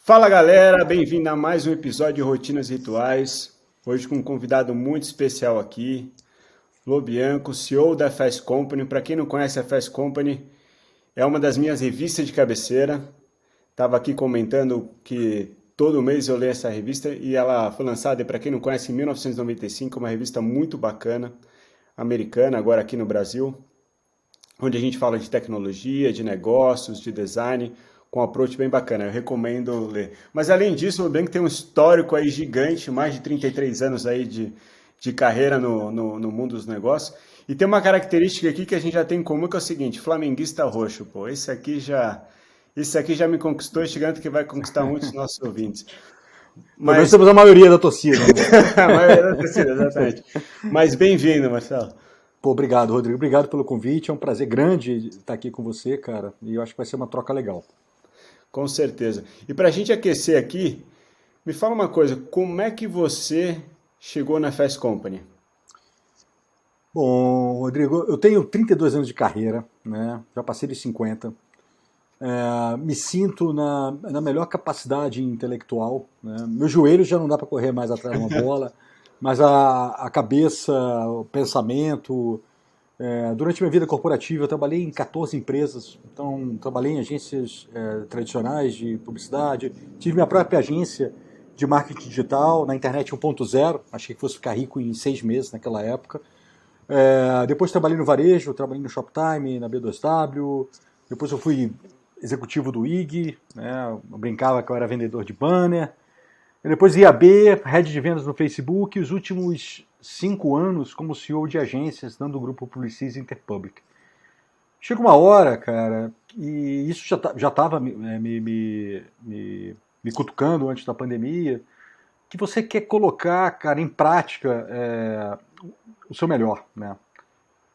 Fala galera, bem-vindo a mais um episódio de Rotinas Rituais. Hoje com um convidado muito especial aqui, Lobianco, CEO da Fast Company. Para quem não conhece a Fast Company, é uma das minhas revistas de cabeceira. Estava aqui comentando que todo mês eu leio essa revista e ela foi lançada, para quem não conhece, em 1995, uma revista muito bacana, americana, agora aqui no Brasil, onde a gente fala de tecnologia, de negócios, de design, com um approach bem bacana. Eu recomendo ler. Mas além disso, o Nubank tem um histórico aí gigante, mais de 33 anos aí de carreira no mundo dos negócios. E tem uma característica aqui que a gente já tem em comum, que é o seguinte: flamenguista roxo, pô. Esse aqui já me conquistou e te garanto que vai conquistar muitos dos nossos ouvintes. Pelo menos Mas, temos a maioria da torcida, né? a maioria da torcida, exatamente. Mas bem-vindo, Marcelo. Pô, obrigado, Rodrigo. Obrigado pelo convite. É um prazer grande estar aqui com você, cara. E eu acho que vai ser uma troca legal. Com certeza. E para a gente aquecer aqui, me fala uma coisa, como é que você chegou na Fast Company? Bom, Rodrigo, eu tenho 32 anos de carreira, né? Já passei de 50. Me sinto na melhor capacidade intelectual, né? Meu joelho já não dá para correr mais atrás de uma bola, mas a cabeça, o pensamento. Durante minha vida corporativa, eu trabalhei em 14 empresas, então trabalhei em agências tradicionais de publicidade, tive minha própria agência de marketing digital na internet 1.0, achei que fosse ficar rico em 6 meses naquela época. Depois trabalhei no varejo, trabalhei no Shoptime, na B2W, depois eu fui executivo do IG, né, eu brincava que eu era vendedor de banner, e depois IAB, head de vendas no Facebook, e os últimos 5 anos como CEO de agências, dando o grupo Publicis Interpublic. Chega uma hora, cara, e isso já estava me cutucando antes da pandemia, que você quer colocar, cara, em prática o seu melhor, né?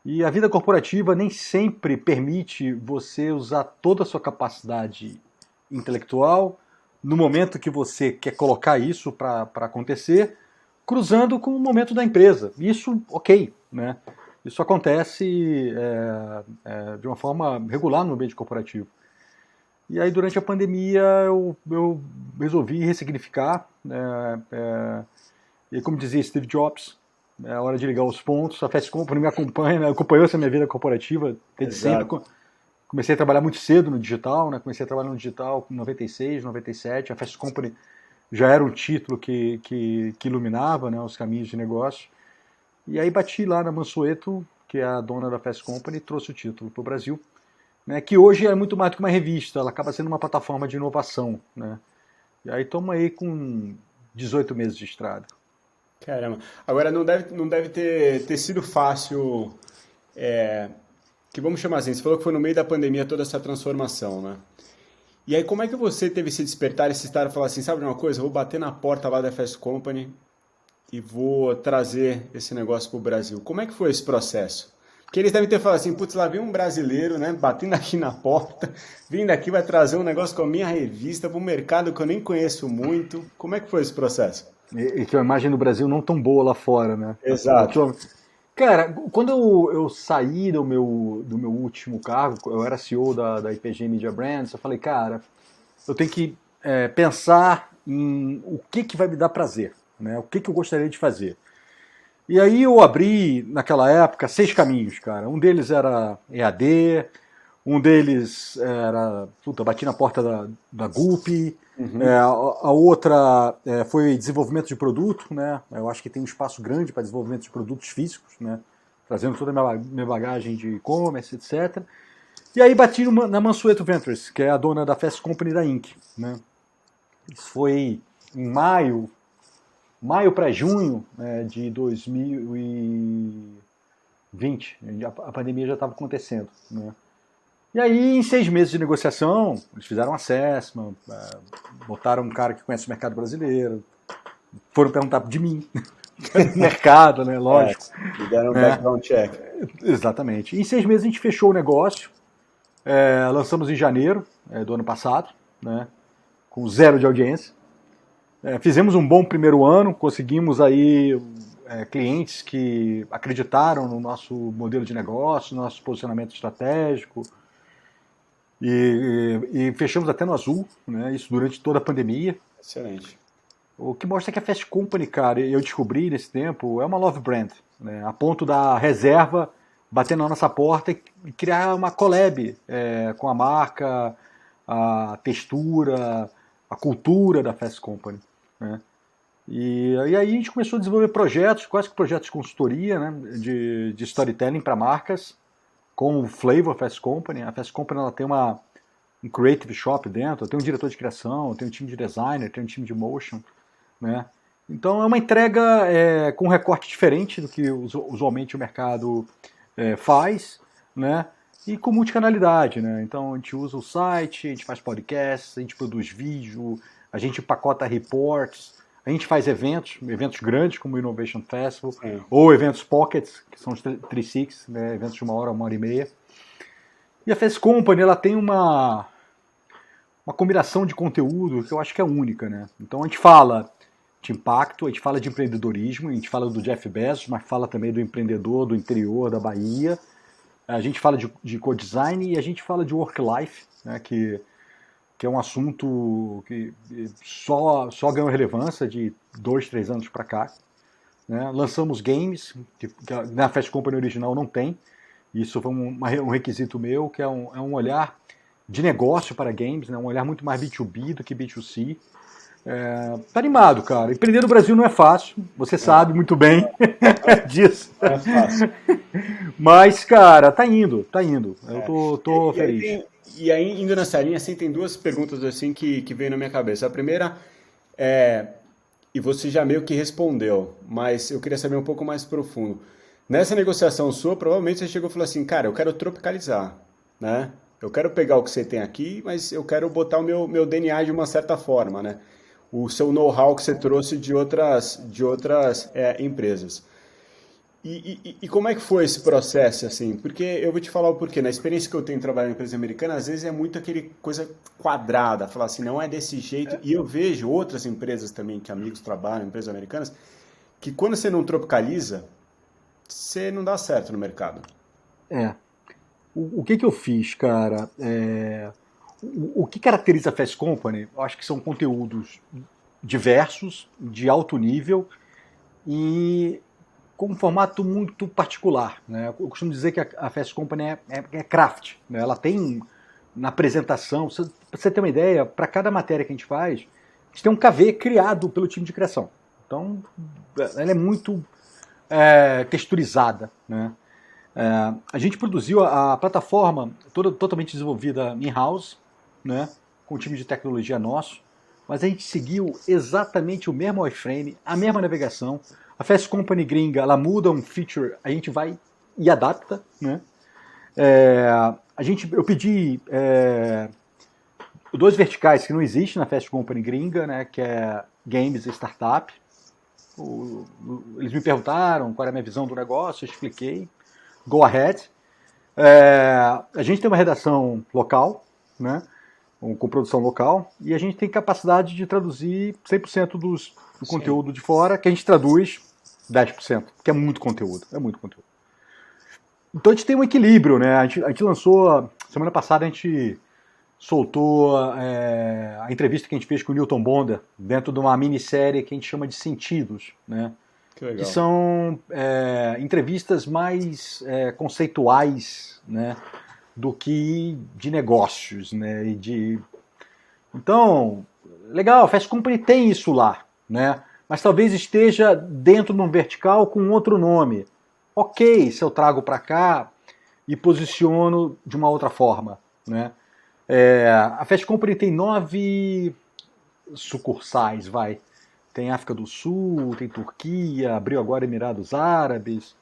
E a vida corporativa nem sempre permite você usar toda a sua capacidade intelectual no momento que você quer colocar isso para acontecer, cruzando com o momento da empresa. Isso, ok, né? Isso acontece de uma forma regular no ambiente corporativo. E aí, durante a pandemia, eu resolvi ressignificar. E como dizia Steve Jobs, é hora de ligar os pontos. A Fast Company me acompanha, né? Acompanhou essa minha vida corporativa desde sempre. Exato. Comecei a trabalhar muito cedo no digital, né? Comecei a trabalhar no digital em 96, 97. A Fast Company já era um título que iluminava, né, os caminhos de negócio. E aí bati lá na Mansueto, que é a dona da Fast Company, e trouxe o título para o Brasil, né, que hoje é muito mais do que uma revista, ela acaba sendo uma plataforma de inovação. Né? E aí estamos aí com 18 meses de estrada. Caramba. Agora não deve ter sido fácil, que vamos chamar assim, você falou que foi no meio da pandemia toda essa transformação, né? E aí como é que você teve esse despertar, esse estar e falar assim, sabe de uma coisa, eu vou bater na porta lá da Fast Company e vou trazer esse negócio para o Brasil. Como é que foi esse processo? Porque eles devem ter falado assim, putz, lá vem um brasileiro, né, batendo aqui na porta, vindo aqui vai trazer um negócio com a minha revista para um mercado que eu nem conheço muito. Como é que foi esse processo? E que a imagem do Brasil não tão boa lá fora, né? Exato. Cara, quando eu saí do meu último cargo, eu era CEO da IPG Media Brands, eu falei, cara, eu tenho que pensar em o que vai me dar prazer, né? O que eu gostaria de fazer. E aí eu abri, naquela época, 6 caminhos, cara. Um deles era EAD, um deles era, puta, bati na porta da GUP, a outra foi desenvolvimento de produto, né? Eu acho que tem um espaço grande para desenvolvimento de produtos físicos, né? Trazendo toda a minha bagagem de e-commerce, etc. E aí bati na Mansueto Ventures, que é a dona da Fast Company da Inc. Né? Isso foi em maio para junho de 2020. A pandemia já estava acontecendo. Né? E aí, em 6 meses de negociação, eles fizeram um assessment, botaram um cara que conhece o mercado brasileiro, foram perguntar de mim, mercado, né? Lógico. Me deram um Né? background check. Exatamente. E em 6 meses a gente fechou o negócio, lançamos em janeiro do ano passado, né? Com 0 de audiência. Fizemos um bom primeiro ano, conseguimos aí clientes que acreditaram no nosso modelo de negócio, no nosso posicionamento estratégico. E fechamos até no azul, né? Isso durante toda a pandemia. Excelente. O que mostra que a Fast Company, cara, eu descobri nesse tempo, é uma love brand, né? A ponto da reserva bater na nossa porta e criar uma collab com a marca, a textura, a cultura da Fast Company, né? E aí a gente começou a desenvolver projetos, quase que projetos de consultoria, né, de storytelling para marcas, com o Flavor Fast Company. A Fast Company ela tem um creative shop dentro, tem um diretor de criação, tem um time de designer, tem um time de motion, né? Então é uma entrega com um recorte diferente do que usualmente o mercado faz, né? E com multicanalidade, né? Então a gente usa o site, a gente faz podcasts, a gente produz vídeo, a gente empacota reports, a gente faz eventos grandes como o Innovation Festival, ou eventos pockets, que são os 360, né? Eventos de 1 hora e meia. E a Fast Company ela tem uma combinação de conteúdo que eu acho que é única, né? Então a gente fala de impacto, a gente fala de empreendedorismo, a gente fala do Jeff Bezos, mas fala também do empreendedor do interior da Bahia. A gente fala de co-design e a gente fala de work-life, né, que é um assunto que só ganhou relevância de 2, 3 anos para cá. Né? Lançamos games, que na Fast Company original não tem. Isso foi um requisito meu, que é um olhar de negócio para games, né? Um olhar muito mais B2B do que B2C. Tá animado, cara. Empreender no Brasil não é fácil, você sabe muito bem disso. Não é fácil. Mas, cara, tá indo. Eu tô feliz. E aí, indo nessa linha, assim, tem duas perguntas assim que veio na minha cabeça. A primeira e você já meio que respondeu, mas eu queria saber um pouco mais profundo. Nessa negociação sua, provavelmente você chegou e falou assim, cara, eu quero tropicalizar, né? Eu quero pegar o que você tem aqui, mas eu quero botar o meu DNA de uma certa forma, né? O seu know-how que você trouxe de outras empresas. E como é que foi esse processo, assim? Porque eu vou te falar o porquê. Na experiência que eu tenho trabalhando em empresa americana, às vezes é muito aquele coisa quadrada, falar assim, não é desse jeito. E eu vejo outras empresas também, que amigos trabalham, empresas americanas, que quando você não tropicaliza, você não dá certo no mercado. O que eu fiz, cara? O que caracteriza a Fast Company? Eu acho que são conteúdos diversos, de alto nível e com um formato muito particular. Né? Eu costumo dizer que a Fast Company é craft. Né? Ela tem na apresentação, para você ter uma ideia, para cada matéria que a gente faz, a gente tem um KV criado pelo time de criação. Então, ela é muito texturizada. Né? A gente produziu a plataforma toda totalmente desenvolvida in-house, né? Com o time de tecnologia nosso, mas a gente seguiu exatamente o mesmo wireframe, a mesma navegação. A Fast Company gringa, ela muda um feature, a gente vai e adapta, né? Eu pedi 2 verticais que não existem na Fast Company gringa, né? Que é Games e Startup. Eles me perguntaram qual era a minha visão do negócio, eu expliquei. Go ahead. A gente tem uma redação local, né? Com produção local, e a gente tem capacidade de traduzir 100% do conteúdo de fora, que a gente traduz 10%, que é muito conteúdo. Então a gente tem um equilíbrio, né? A gente lançou, semana passada a gente soltou a entrevista que a gente fez com o Newton Bonder, dentro de uma minissérie que a gente chama de Sentidos, né? Que são entrevistas mais conceituais, né? Do que de negócios, né? Então, legal, a Fast Company tem isso lá, né? Mas talvez esteja dentro de um vertical com outro nome. Ok, se eu trago para cá e posiciono de uma outra forma, né? A Fast Company tem 9 sucursais, vai. Tem África do Sul, tem Turquia, abriu agora Emirados Árabes.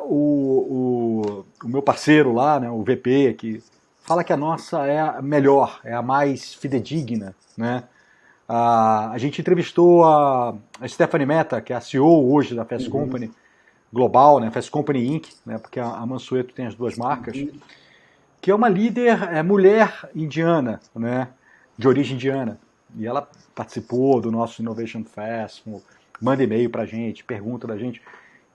O meu parceiro lá, né, o VP, que fala que a nossa é a melhor, é a mais fidedigna, né? A gente entrevistou a Stephanie Mehta, que é a CEO hoje da Fast Company global, né, Fast Company Inc., né, porque a Mansueto tem as 2 marcas, que é uma líder mulher indiana, né, de origem indiana. E ela participou do nosso Innovation Festival, manda e-mail pra gente, pergunta da gente.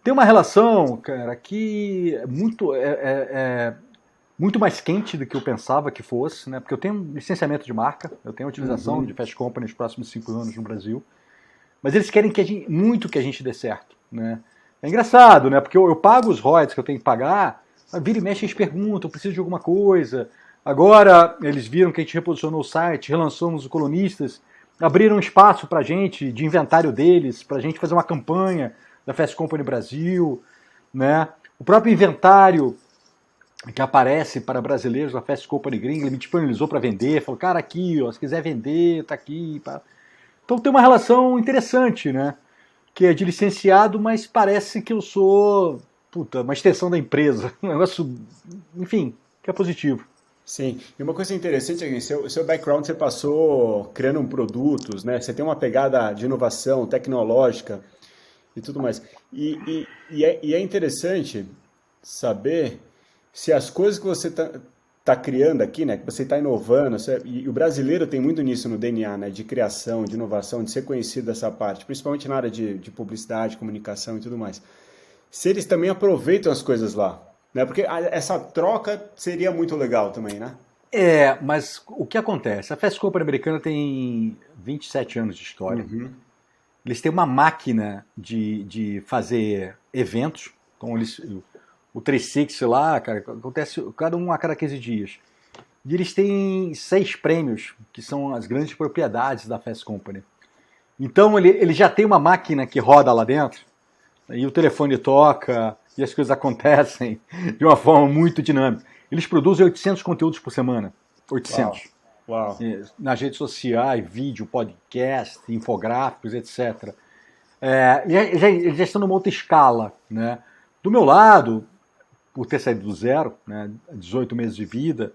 Tem uma relação, cara, que é muito muito mais quente do que eu pensava que fosse, né? Porque eu tenho licenciamento de marca, eu tenho utilização de Fast Company nos próximos 5 anos no Brasil, mas eles querem muito que a gente dê certo, né? É engraçado, né? Porque eu pago os royalties que eu tenho que pagar, mas vira e mexe eles perguntam, eu preciso de alguma coisa. Agora eles viram que a gente reposicionou o site, relançamos o Colunistas, abriram um espaço para a gente, de inventário deles, para a gente fazer uma campanha da Fast Company Brasil, né? O próprio inventário que aparece para brasileiros da Fast Company gringa, ele me disponibilizou para vender, falou, cara, aqui, ó, se quiser vender, tá aqui. Pá. Então tem uma relação interessante, né? Que é de licenciado, mas parece que eu sou, uma extensão da empresa. Um negócio, enfim, que é positivo. Sim, e uma coisa interessante é que seu background você passou criando produtos, né? Você tem uma pegada de inovação tecnológica e tudo mais. E é interessante saber se as coisas que você tá criando aqui, né? Que você está inovando, e o brasileiro tem muito nisso no DNA, né? De criação, de inovação, de ser conhecido dessa parte, principalmente na área de publicidade, comunicação e tudo mais. Se eles também aproveitam as coisas lá, né? Porque essa troca seria muito legal também, né? Mas o que acontece? A Fast Company americana tem 27 anos de história. Uhum. Eles têm uma máquina de fazer eventos. Então, o 360 lá, cara, acontece a cada 15 dias. E eles têm 6 prêmios, que são as grandes propriedades da Fast Company. Então, ele já tem uma máquina que roda lá dentro, e o telefone toca, e as coisas acontecem de uma forma muito dinâmica. Eles produzem 800 conteúdos por semana. 800. Uau. Nas redes sociais, vídeo, podcast, infográficos, etc. Eles já estão numa outra escala. Né? Do meu lado, por ter saído do zero, né, 18 meses de vida,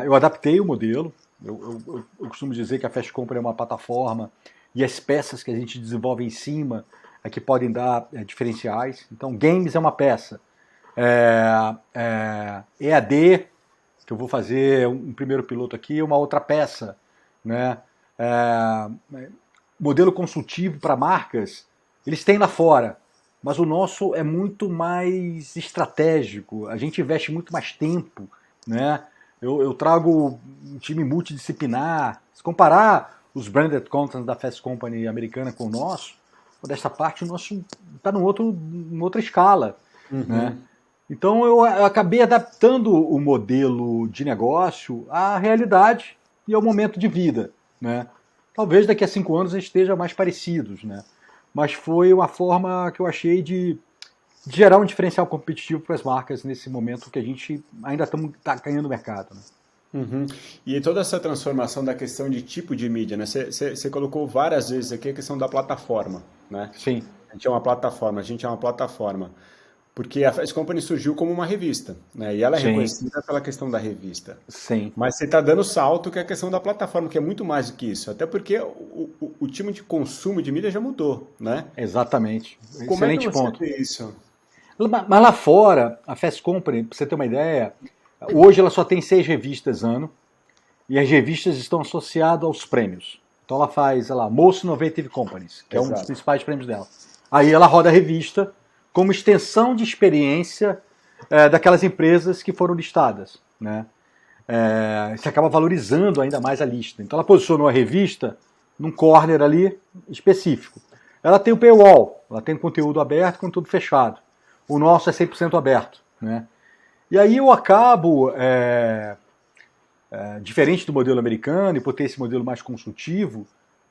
eu adaptei o modelo. Eu costumo dizer que a Fast Company é uma plataforma e as peças que a gente desenvolve em cima é que podem dar diferenciais. Então, games é uma peça. EAD, que eu vou fazer um primeiro piloto aqui, uma outra peça. Né? Modelo consultivo para marcas, eles têm lá fora, mas o nosso é muito mais estratégico, a gente investe muito mais tempo. Né? Eu trago um time multidisciplinar. Se comparar os branded content da Fast Company americana com o nosso, desta parte o nosso está numa outra escala. Né? Uhum. Então eu acabei adaptando o modelo de negócio à realidade e ao momento de vida. Né? Talvez daqui a 5 anos a gente esteja mais parecidos. Né? Mas foi uma forma que eu achei de gerar um diferencial competitivo para as marcas nesse momento que a gente ainda está ganhando mercado. Né? Uhum. E toda essa transformação da questão de tipo de mídia, né? Você colocou várias vezes aqui a questão da plataforma, né? Sim, A gente é uma plataforma, a gente é uma plataforma. Porque a Fast Company surgiu como uma revista, né? E ela é sim, reconhecida pela questão da revista. sim, Mas você está dando salto que é a questão da plataforma, que é muito mais do que isso. Até porque o time de consumo de mídia já mudou, né? exatamente. Como é que Excelente você ponto. vê isso? Mas lá fora, a Fast Company, para você ter uma ideia, hoje ela só tem 6 revistas ano e as revistas estão associadas aos prêmios. Então ela faz, sei lá, Most Innovative Companies, que é um dos Exato. principais prêmios dela. Aí ela roda a revista como extensão de experiência daquelas empresas que foram listadas. Né? Você acaba valorizando ainda mais a lista. Então ela posicionou a revista num corner ali específico. Ela tem o paywall, ela tem conteúdo aberto, conteúdo fechado. O nosso é 100% aberto. Né? E aí eu acabo, diferente do modelo americano, e por ter esse modelo mais consultivo,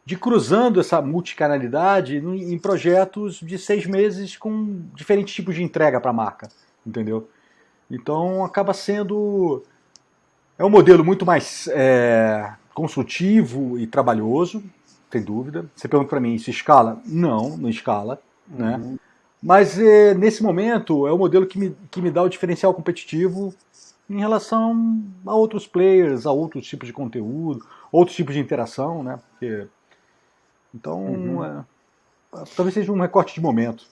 de cruzando essa multicanalidade em projetos de 6 meses com diferentes tipos de entrega para a marca. Entendeu? Então acaba sendo... É um modelo muito mais consultivo e trabalhoso, sem dúvida. Você pergunta para mim, isso escala? Não escala. Né? Uhum. Mas nesse momento é o modelo que me dá o diferencial competitivo em relação a outros players, a outros tipos de conteúdo, outros tipos de interação. Né? Então, talvez seja um recorte de momento.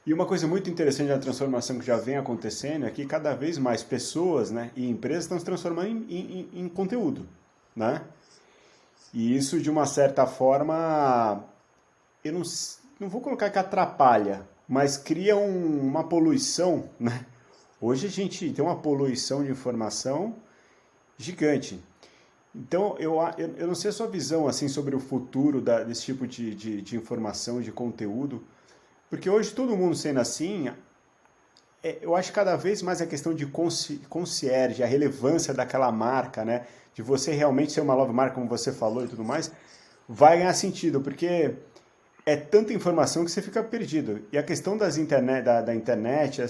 E uma coisa muito interessante da transformação que já vem acontecendo é que cada vez mais pessoas, né, e empresas estão se transformando em conteúdo, né? E isso, de uma certa forma, eu não vou colocar que atrapalha, mas cria uma poluição, né? Hoje a gente tem uma poluição de informação gigante. Então, eu não sei a sua visão assim, sobre o futuro desse tipo de informação, de conteúdo, porque hoje todo mundo sendo assim, eu acho cada vez mais a questão de concierge, a relevância daquela marca, né? De você realmente ser uma love marca, como você falou e tudo mais, vai ganhar sentido, porque é tanta informação que você fica perdido. E a questão da internet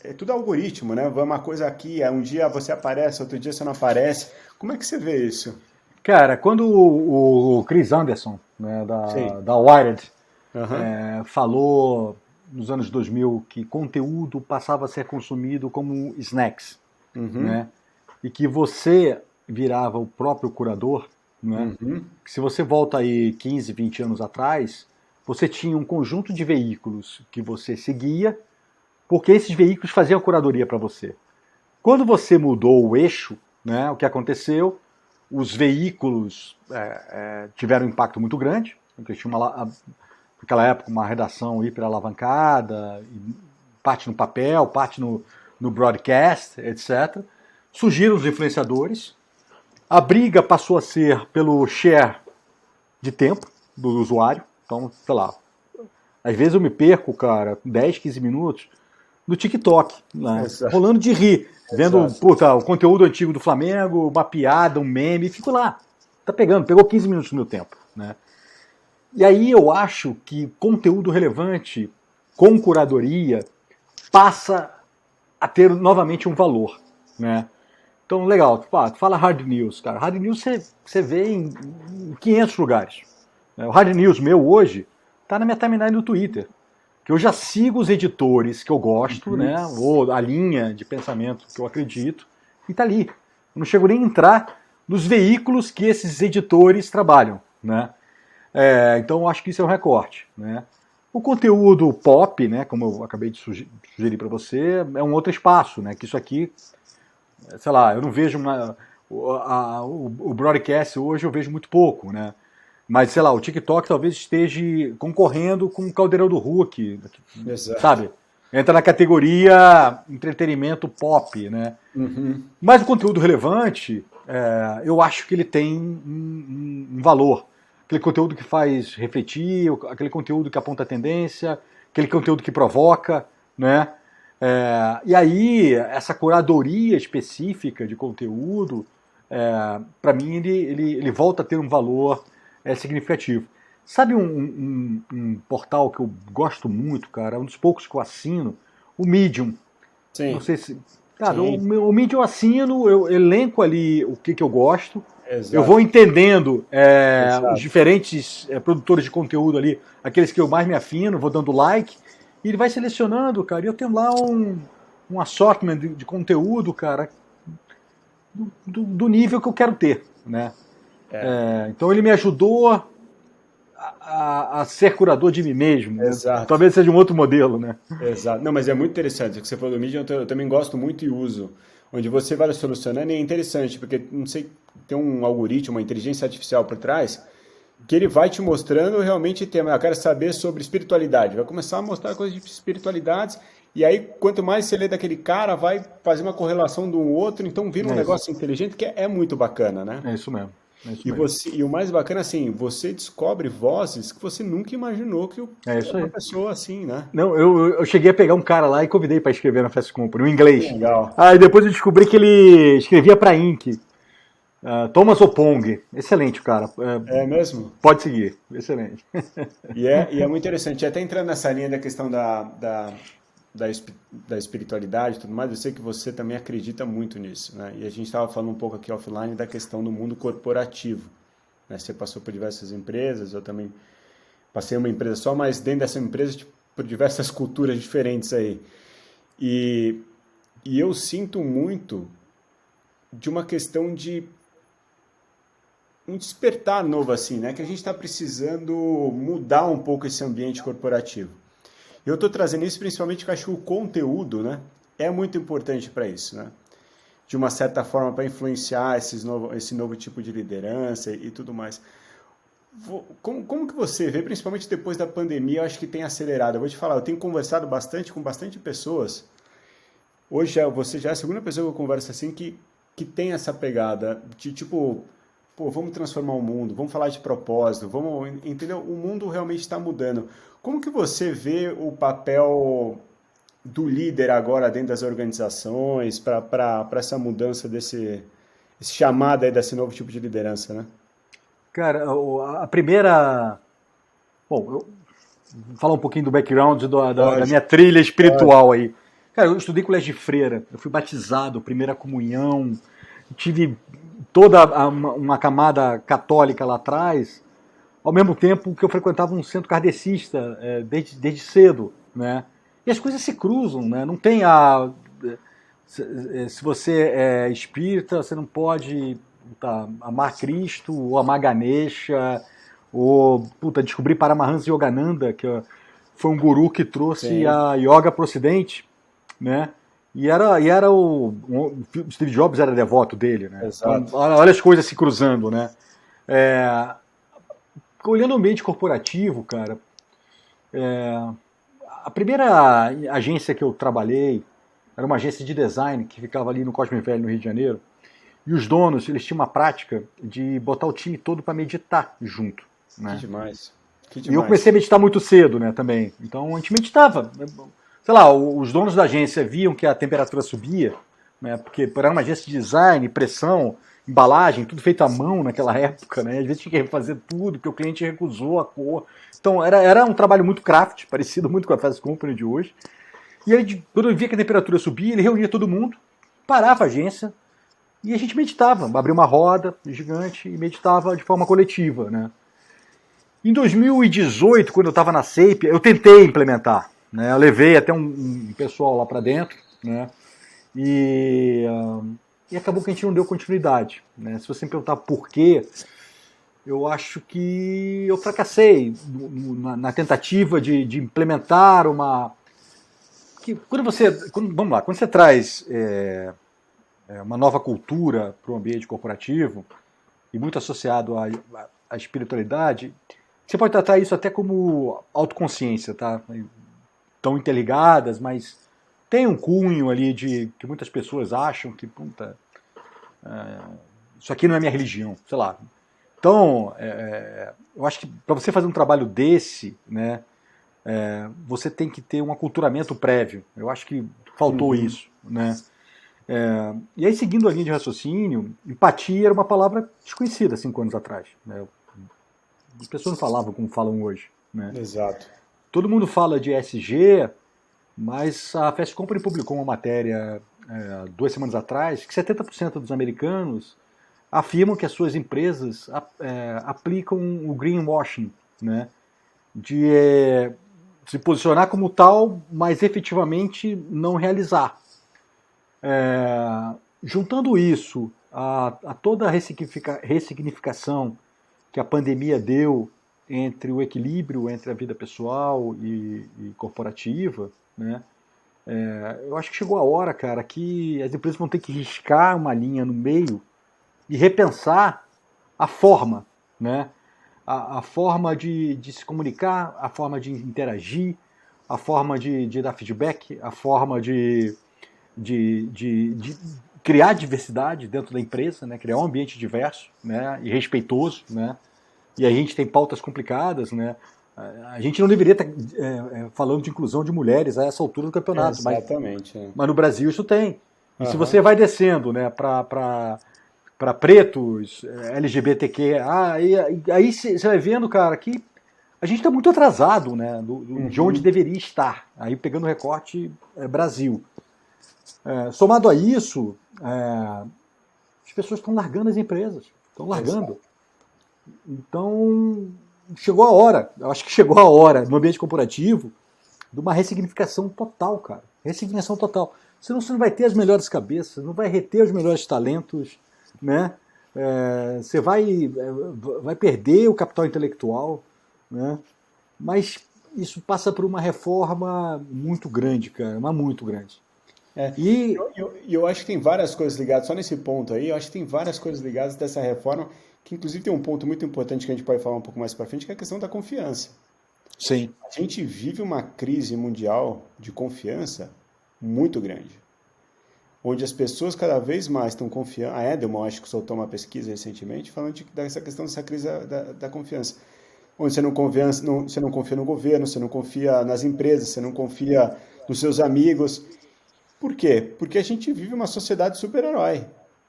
é tudo algoritmo, né? Vai uma coisa aqui, um dia você aparece, outro dia você não aparece. Como é que você vê isso? Cara, quando o Chris Anderson, né, Sim. da Wired, Aham. falou nos anos 2000 que conteúdo passava a ser consumido como snacks, Uhum. né? E que você virava o próprio curador, né? Uhum. Que se você volta aí 15, 20 anos atrás, você tinha um conjunto de veículos que você seguia, porque esses veículos faziam a curadoria para você. Quando você mudou o eixo, né, o que aconteceu? Os veículos tiveram um impacto muito grande, porque tinha naquela época uma redação hiper alavancada, parte no papel, parte no broadcast, etc. Surgiram os influenciadores, a briga passou a ser pelo share de tempo do usuário, então, sei lá, às vezes eu me perco, cara, 10, 15 minutos no TikTok, né? Exato. Rolando de rir, vendo Exato. puta, o conteúdo antigo do Flamengo, uma piada, um meme, fico lá. Tá pegou 15 minutos do meu tempo, né? E aí eu acho que conteúdo relevante com curadoria passa a ter novamente um valor, né? Então, legal, tu fala hard news, cara. Hard news você vê em 500 lugares. O hard news meu hoje tá na minha timeline do Twitter, que eu já sigo os editores que eu gosto, Uhum. né? Ou a linha de pensamento que eu acredito, e tá ali. Eu não chego nem a entrar nos veículos que esses editores trabalham, né? Então eu acho que isso é um recorte, né? O conteúdo pop, né, como eu acabei de sugerir para você, é um outro espaço, né? Que isso aqui, sei lá, eu não vejo o broadcast hoje eu vejo muito pouco, né? Mas, sei lá, o TikTok talvez esteja concorrendo com o Caldeirão do Hulk, Exato. sabe? Entra na categoria entretenimento pop, né? Uhum. Mas o conteúdo relevante, eu acho que ele tem um valor. Aquele conteúdo que faz refletir, aquele conteúdo que aponta a tendência, aquele conteúdo que provoca, né? E aí, essa curadoria específica de conteúdo, para mim, ele volta a ter um valor significativo. Sabe um portal que eu gosto muito, cara? Um dos poucos que eu assino, o Medium. Não Sim. sei se. Cara, Sim. o Medium eu assino, eu elenco ali o que eu gosto, eu vou Exato. entendendo os Exato. diferentes produtores de conteúdo ali, aqueles que eu mais me afino, vou dando like, e ele vai selecionando, cara, e eu tenho lá um assortment de conteúdo, cara, do nível que eu quero ter, né? É. Então ele me ajudou a ser curador de mim mesmo, né? Exato. Talvez seja um outro modelo, né? Exato. Não, mas é muito interessante. O que você falou do Medium, eu também gosto muito e uso. Onde você vai solucionando e é interessante, porque, não sei, tem um algoritmo, uma inteligência artificial por trás, que ele vai te mostrando realmente tema. Eu quero saber sobre espiritualidade. Vai começar a mostrar coisas de espiritualidades. E aí, quanto mais você lê daquele cara, vai fazer uma correlação de um outro. Então, vira um É isso, negócio inteligente que é muito bacana, né? é isso mesmo. É isso E, mesmo. o mais bacana, assim, você descobre vozes que você nunca imaginou que É é isso uma aí. pessoa assim, né? Não, eu cheguei a pegar um cara lá e convidei para escrever na Fast Company, o Que inglês. legal. Aí depois eu descobri que ele escrevia para Inc. Thomas Opong. Excelente, cara. É mesmo? Pode seguir. Excelente. E é muito interessante. Até entrando nessa linha da questão da espiritualidade e tudo mais, eu sei que você também acredita muito nisso, né? E a gente estava falando um pouco aqui offline da questão do mundo corporativo, né? Você passou por diversas empresas, eu também passei uma empresa só, mas dentro dessa empresa, tipo, por diversas culturas diferentes aí. E, e eu sinto muito de uma questão de um despertar novo assim, né? Que a gente está precisando mudar um pouco esse ambiente corporativo. Eu estou trazendo isso principalmente porque eu acho que o conteúdo, né, é muito importante para isso, né? De uma certa forma para influenciar esse novo tipo de liderança e tudo mais. Como que você vê, principalmente depois da pandemia, eu acho que tem acelerado. Eu vou te falar, eu tenho conversado bastante com bastante pessoas. hoje você já é a segunda pessoa que eu converso assim que tem essa pegada de tipo, pô, vamos transformar o mundo, vamos falar de propósito, vamos, entendeu? O mundo realmente está mudando. Como que você vê o papel do líder agora dentro das organizações para essa mudança esse chamado aí desse novo tipo de liderança, né? Cara, a primeira. Bom, eu vou falar um pouquinho do background da Pode, minha trilha pode. espiritual aí. Cara, eu estudei colégio de freira, eu fui batizado, primeira comunhão, tive toda uma camada católica lá atrás, ao mesmo tempo que eu frequentava um centro kardecista desde cedo, né? E as coisas se cruzam, né? Não tem se você é espírita, você não pode amar Cristo, ou amar Ganesha, ou descobrir Paramahansa Yogananda, foi um guru que trouxe Sim, a yoga para o Ocidente, né? E era o Steve Jobs era devoto dele, né? Então, exato. olha as coisas se cruzando, né? É, olhando o ambiente corporativo, cara, a primeira agência que eu trabalhei era uma agência de design que ficava ali no Cosme Velho, no Rio de Janeiro. E os donos, eles tinham uma prática de botar o time todo para meditar junto, Que né? demais. Que E eu comecei a demais. meditar muito cedo, né, também. Então a gente meditava. Sei lá, os donos da agência viam que a temperatura subia, né, porque era uma agência de design, pressão, embalagem, tudo feito à mão naquela época, né? Às vezes tinha que refazer tudo, porque o cliente recusou a cor. Então era um trabalho muito craft, parecido muito com a Fast Company de hoje. E aí, quando ele via que a temperatura subia, ele reunia todo mundo, parava a agência e a gente meditava, abria uma roda gigante e meditava de forma coletiva, né? Em 2018, quando eu estava na SEIP, eu tentei implementar, né? Eu levei até um pessoal lá para dentro, né? E, e acabou que a gente não deu continuidade, né? Se você me perguntar por quê, eu acho que eu fracassei na tentativa de implementar vamos lá, quando você traz uma nova cultura para o ambiente corporativo, e muito associado à espiritualidade, você pode tratar isso até como autoconsciência, tá? Estão interligadas, mas tem um cunho ali de que muitas pessoas acham que, puta, isso aqui não é minha religião, sei lá. Então, eu acho que para você fazer um trabalho desse, né, você tem que ter um aculturamento prévio. Eu acho que faltou Uhum. isso, né? E aí, seguindo a linha de raciocínio, empatia era uma palavra desconhecida 5 anos atrás, né? As pessoas não falavam como falam hoje, né? Exato. Todo mundo fala de ESG, mas a Fast Company publicou uma matéria 2 semanas atrás que 70% dos americanos afirmam que as suas empresas aplicam o greenwashing, né? De se posicionar como tal, mas efetivamente não realizar. Juntando isso a toda a ressignificação que a pandemia deu entre o equilíbrio entre a vida pessoal e corporativa, né? Eu acho que chegou a hora, cara, que as empresas vão ter que riscar uma linha no meio e repensar a forma, né? A forma de se comunicar, a forma de interagir, a forma de dar feedback, a forma de criar diversidade dentro da empresa, né? Criar um ambiente diverso, né? E respeitoso, né? E a gente tem pautas complicadas, né? A gente não deveria estar falando de inclusão de mulheres a essa altura do campeonato, Exatamente. É. mas no Brasil isso tem. E se Aham. você vai descendo, né, para pretos, LGBTQ, aí você vai vendo, cara, que a gente está muito atrasado, né, de onde Uhum. deveria estar. Aí pegando o recorte Brasil. Somado a isso, as pessoas estão largando as empresas, estão largando. Exato. Então, chegou a hora, eu acho que chegou a hora, no ambiente corporativo, de uma ressignificação total, cara. Ressignificação total. Senão você não vai ter as melhores cabeças, não vai reter os melhores talentos, né? Você vai perder o capital intelectual, né? Mas isso passa por uma reforma muito grande, cara, uma muito grande. É, E, eu acho que tem várias coisas ligadas, só nesse ponto aí, eu acho que tem várias coisas ligadas dessa reforma, que inclusive tem um ponto muito importante que a gente pode falar um pouco mais para frente, que é a questão da confiança. sim, A gente vive uma crise mundial de confiança muito grande. onde as pessoas cada vez mais estão confiando. A Edelman, acho que soltou uma pesquisa recentemente, falando dessa questão dessa crise da confiança. Onde você não confia no governo, você não confia nas empresas, você não confia nos seus amigos. Por quê? Porque a gente vive uma sociedade super-herói.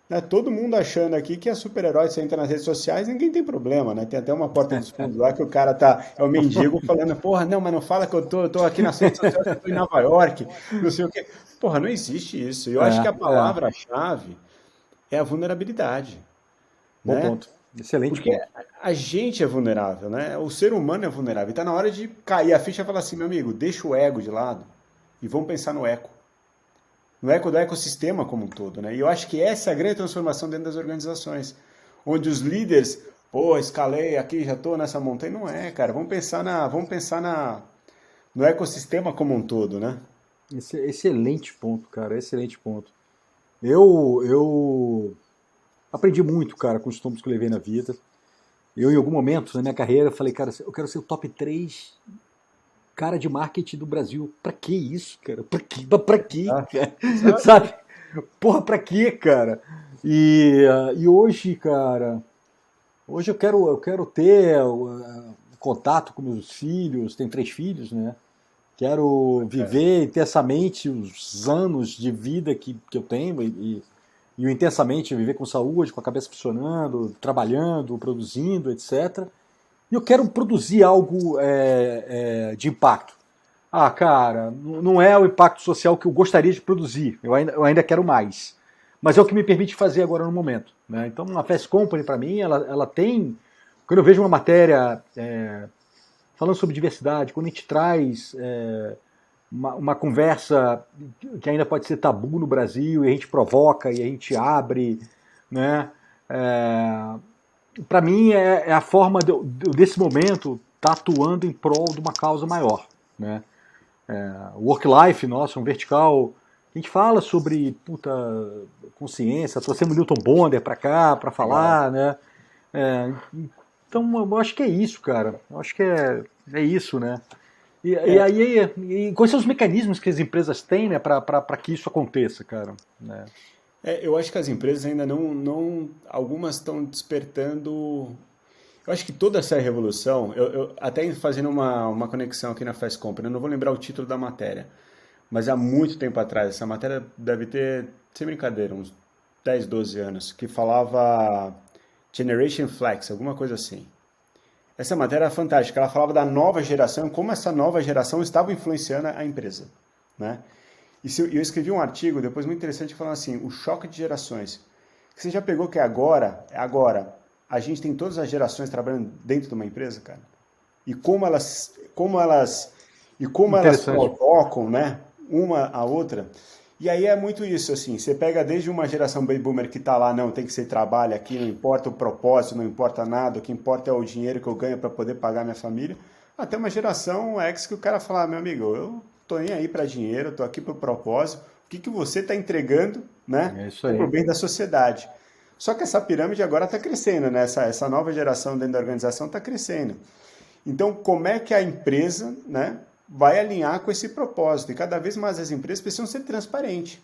Né? Todo mundo achando aqui que é super-herói, você entra nas redes sociais, ninguém tem problema, né? Tem até uma porta dos fundos lá que o cara é o mendigo falando, porra, não, mas não fala que eu tô aqui nas redes sociais, eu tô em Nova York, não sei o quê. Porra, não existe isso. Eu acho que a palavra-chave é a vulnerabilidade. Bom Né? ponto. Excelente Porque ponto. a gente é vulnerável, né? O ser humano é vulnerável. E tá na hora de cair a ficha e falar assim, meu amigo, deixa o ego de lado e vamos pensar no eco. No eco do ecossistema como um todo, né? E eu acho que essa é a grande transformação dentro das organizações. Onde os líderes, pô, escalei aqui, já estou nessa montanha. Não é, cara. Vamos pensar no ecossistema como um todo, né? Excelente ponto, cara. Excelente ponto. Eu aprendi muito, cara, com os tombos que eu levei na vida. Eu, em algum momento na minha carreira, falei, cara, eu quero ser o top 3 cara de marketing do Brasil. Pra que isso, cara? Pra quê, cara? Sabe? Porra, pra quê, cara? E hoje, cara, hoje eu quero ter contato com meus filhos, tenho 3 filhos, né? Quero viver intensamente os anos de vida que eu tenho e o intensamente viver com saúde, com a cabeça funcionando, trabalhando, produzindo, etc. E eu quero produzir algo de impacto. Ah, cara, não é o impacto social que eu gostaria de produzir. Eu ainda quero mais. Mas é o que me permite fazer agora no momento. Né? Então, a Fast Company, para mim, ela tem... Quando eu vejo uma matéria falando sobre diversidade, quando a gente traz uma conversa que ainda pode ser tabu no Brasil, e a gente provoca, e a gente abre, né? Para mim é a forma desse momento estar atuando em prol de uma causa maior, né? O work-life nosso, um vertical, a gente fala sobre consciência, trouxemos Newton Bonder para cá para falar, né? Então eu acho que é isso, cara. Eu acho que é isso, né? E aí, quais são os mecanismos que as empresas têm, né, para que isso aconteça, cara? Né? Eu acho que as empresas ainda não algumas estão despertando. Eu acho que toda essa revolução, até fazendo uma conexão aqui na Fast Company, eu não vou lembrar o título da matéria, mas há muito tempo atrás, essa matéria deve ter, sem brincadeira, uns 10, 12 anos, que falava Generation Flex, alguma coisa assim. Essa matéria era fantástica, ela falava da nova geração, como essa nova geração estava influenciando a empresa, né? E eu escrevi um artigo depois muito interessante falando assim, o choque de gerações. Você já pegou que agora, a gente tem todas as gerações trabalhando dentro de uma empresa, cara? E como elas provocam, né, uma a outra. E aí é muito isso, assim, você pega desde uma geração baby boomer que tá lá, não, tem que ser trabalho aqui, não importa o propósito, não importa nada, o que importa é o dinheiro que eu ganho para poder pagar minha família, até uma geração X que o cara fala, meu amigo, eu tô nem aí para dinheiro, eu tô aqui pro propósito, o que você está entregando, né, É isso aí. pro bem da sociedade. Só que essa pirâmide agora está crescendo, né, essa nova geração dentro da organização está crescendo. Então, como é que a empresa, né, vai alinhar com esse propósito? E cada vez mais as empresas precisam ser transparentes,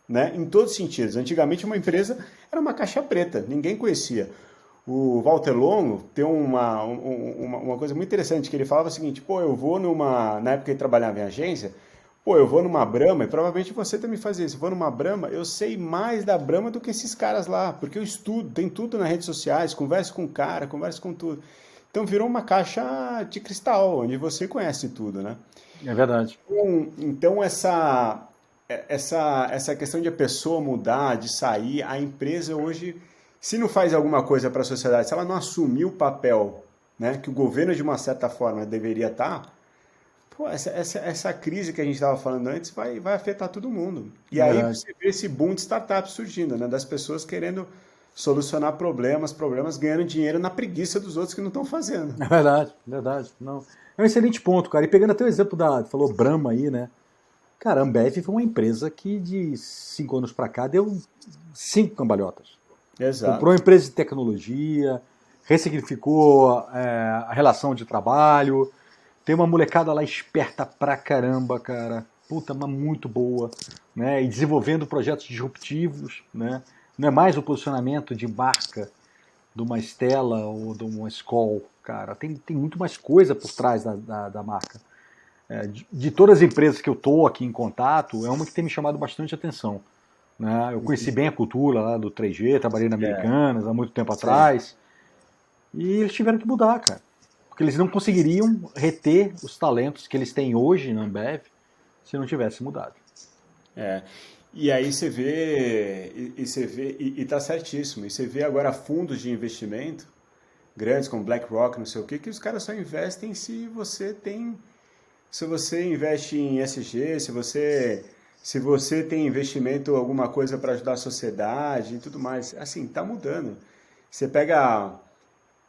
né, em todos os sentidos. Antigamente, uma empresa era uma caixa preta, ninguém conhecia. O Walter Longo tem uma coisa muito interessante, que ele falava o seguinte, pô, eu vou na época que ele trabalhava em agência, pô, eu vou numa Brahma, e provavelmente você também fazia isso, eu vou numa Brahma, eu sei mais da Brahma do que esses caras lá, porque eu estudo, tem tudo nas redes sociais, converso com o cara, converso com tudo. Então virou uma caixa de cristal, onde você conhece tudo, né? É verdade. Então essa questão de a pessoa mudar, de sair, a empresa hoje, se não faz alguma coisa para a sociedade, se ela não assumir o papel, né, que o governo de uma certa forma deveria estar, pô, essa crise que a gente estava falando antes vai afetar todo mundo. E aí você vê esse boom de startups surgindo, né, das pessoas querendo solucionar problemas, ganhando dinheiro na preguiça dos outros que não estão fazendo. É verdade. Não. É um excelente ponto, cara. E pegando até o exemplo falou Brahma aí, né? Cara, a Ambev foi uma empresa que de 5 anos para cá deu 5 cambalhotas. Exato. Comprou uma empresa de tecnologia, ressignificou a relação de trabalho, tem uma molecada lá esperta pra caramba, cara. puta, mas muito boa, né? E desenvolvendo projetos disruptivos, né? Não é mais o posicionamento de marca de uma Stella ou de uma Skol, cara. Tem muito mais coisa por trás da marca. De todas as empresas que eu estou aqui em contato, é uma que tem me chamado bastante atenção. Né? Eu conheci bem a cultura lá do 3G, trabalhei na Americanas há muito tempo atrás, e eles tiveram que mudar, cara. Porque eles não conseguiriam reter os talentos que eles têm hoje na Ambev se não tivesse mudado. E aí você vê, e tá certíssimo, e você vê agora fundos de investimento grandes como BlackRock, não sei o que os caras só investem se você investe em ESG, se você tem investimento alguma coisa para ajudar a sociedade e tudo mais. Assim, tá mudando. Você pega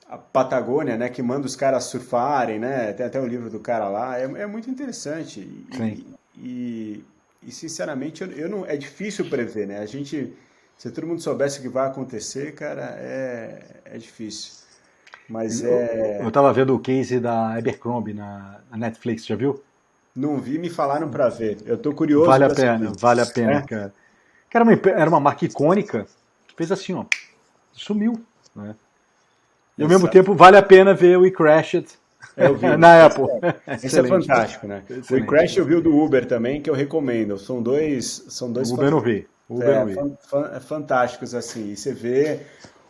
a Patagônia, né, que manda os caras surfarem, né? Tem até o livro do cara lá, é muito interessante. Sim. E sinceramente, eu não, é difícil prever, né? Se todo mundo soubesse o que vai acontecer, cara, é difícil. Mas Eu tava vendo o case da Abercrombie na Netflix, já viu? não vi, me falaram para ver. Eu tô curioso para saber. Vale a pena, É? cara. Que era uma marca icônica que fez assim, ó, sumiu, né? E ao mesmo Exato. tempo vale a pena ver o eCrashed Eu vi. na Apple. Esse é fantástico, né? O Excelente. eCrash eu vi o do Uber também, que eu recomendo. São dois O Uber não vi. O Uber não vi. fantásticos, assim. E você vê.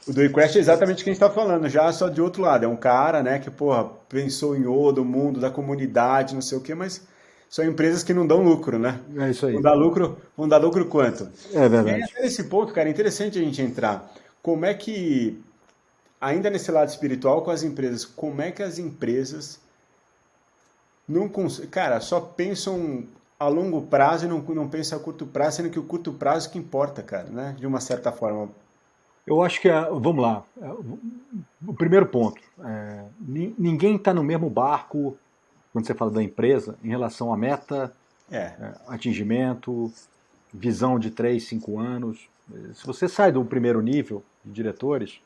O do eCrash é exatamente o que a gente está falando, já só de outro lado. É um cara, né, que, porra, pensou em o do mundo, da comunidade, não sei o quê, mas são empresas que não dão lucro, né? É isso aí. Vão dar lucro quanto? É E aí, verdade. até nesse ponto, cara, é interessante a gente entrar. Como é que, ainda nesse lado espiritual com as empresas, como é que as empresas não cara, só pensam a longo prazo e não pensam a curto prazo, sendo que o curto prazo que importa, cara, né? De uma certa forma. Eu acho que, vamos lá, o primeiro ponto, ninguém está no mesmo barco, quando você fala da empresa, em relação à meta, É, atingimento, visão de 3, 5 anos. Se você sai do primeiro nível de diretores,